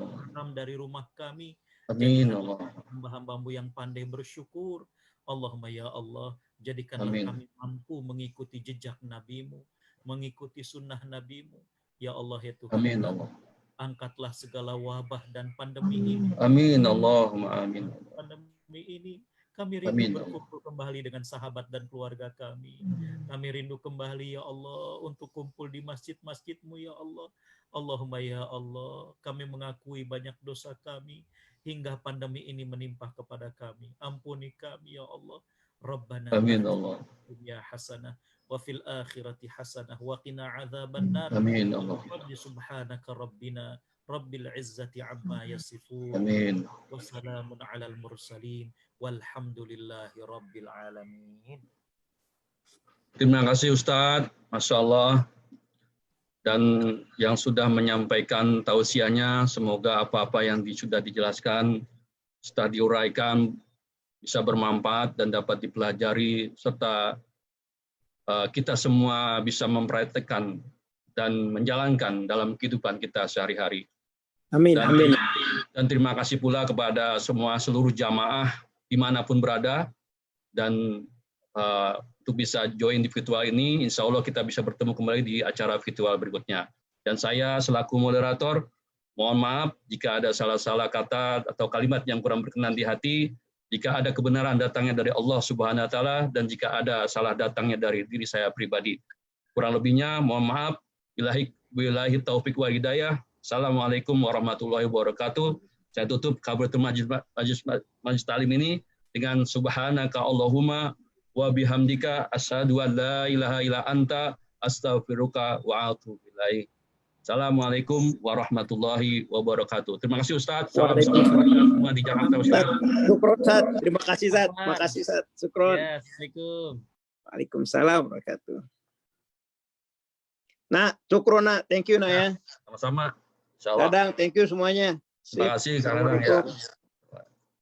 Dari rumah kami. Amin Allah. Hamba-hambamu yang pandai bersyukur. Allahumma ya Allah, jadikanlah kami mampu mengikuti jejak Nabi-Mu, mengikuti sunnah Nabi-Mu. Ya Allah ya Tuhan. Amin Allah. Angkatlah segala wabah dan pandemi ini. Amin Allahumma amin. Pandemi ini kami rindu berkumpul kembali dengan sahabat dan keluarga kami. Kami rindu kembali ya Allah untuk kumpul di masjid-masjid-Mu ya Allah. Allahumma ya Allah, kami mengakui banyak dosa kami hingga pandemi ini menimpa kepada kami. Ampuni kami ya Allah. Rabbana amin Allah. Dunya hasanah wa fil akhirati hasanah wa qina adzabannar. Amin Allah. Subhanaka rabbina rabbil izzati amma yasifun. Amin. Wa salamun alal mursalin. Walhamdulillahi rabbil alamin. Terima kasih Ustadz, Masya Allah. Dan yang sudah menyampaikan tausiahnya, semoga apa-apa yang sudah dijelaskan, sudah diuraikan, bisa bermanfaat dan dapat dipelajari, serta kita semua bisa mempraktekkan dan menjalankan dalam kehidupan kita sehari-hari. Amin. Amin. Dan terima kasih pula kepada seluruh jamaah dimanapun berada, dan untuk bisa join di virtual ini, insya Allah kita bisa bertemu kembali di acara virtual berikutnya. Dan saya selaku moderator, mohon maaf jika ada salah-salah kata atau kalimat yang kurang berkenan di hati, jika ada kebenaran datangnya dari Allah Subhanahu wa Ta'ala, dan jika ada salah datangnya dari diri saya pribadi. Kurang lebihnya, mohon maaf. Billahi taufiq wal hidayah. Assalamualaikum warahmatullahi wabarakatuh. Saya tutup kafaratul majlis ta'lim ini dengan subhanaka Allahumma wa bihamdika asyhadu an la ilaha illa anta astaghfiruka wa atubu ilaik. Assalamualaikum warahmatullahi wabarakatuh. Terima kasih Ustaz. Salam semua di Jakarta Ustaz. Syukron Ustaz. Terima kasih Ustaz. Terima kasih Ustaz. Syukron. Ya, Assalamualaikum. Waalaikumsalam wabarakatuh. Nah, syukron nak. Thank you nak ya. Sama-sama. Insyaallah. Dadang, thank you semuanya. Terima kasih Kang Dadang ya. Assalamualaikum.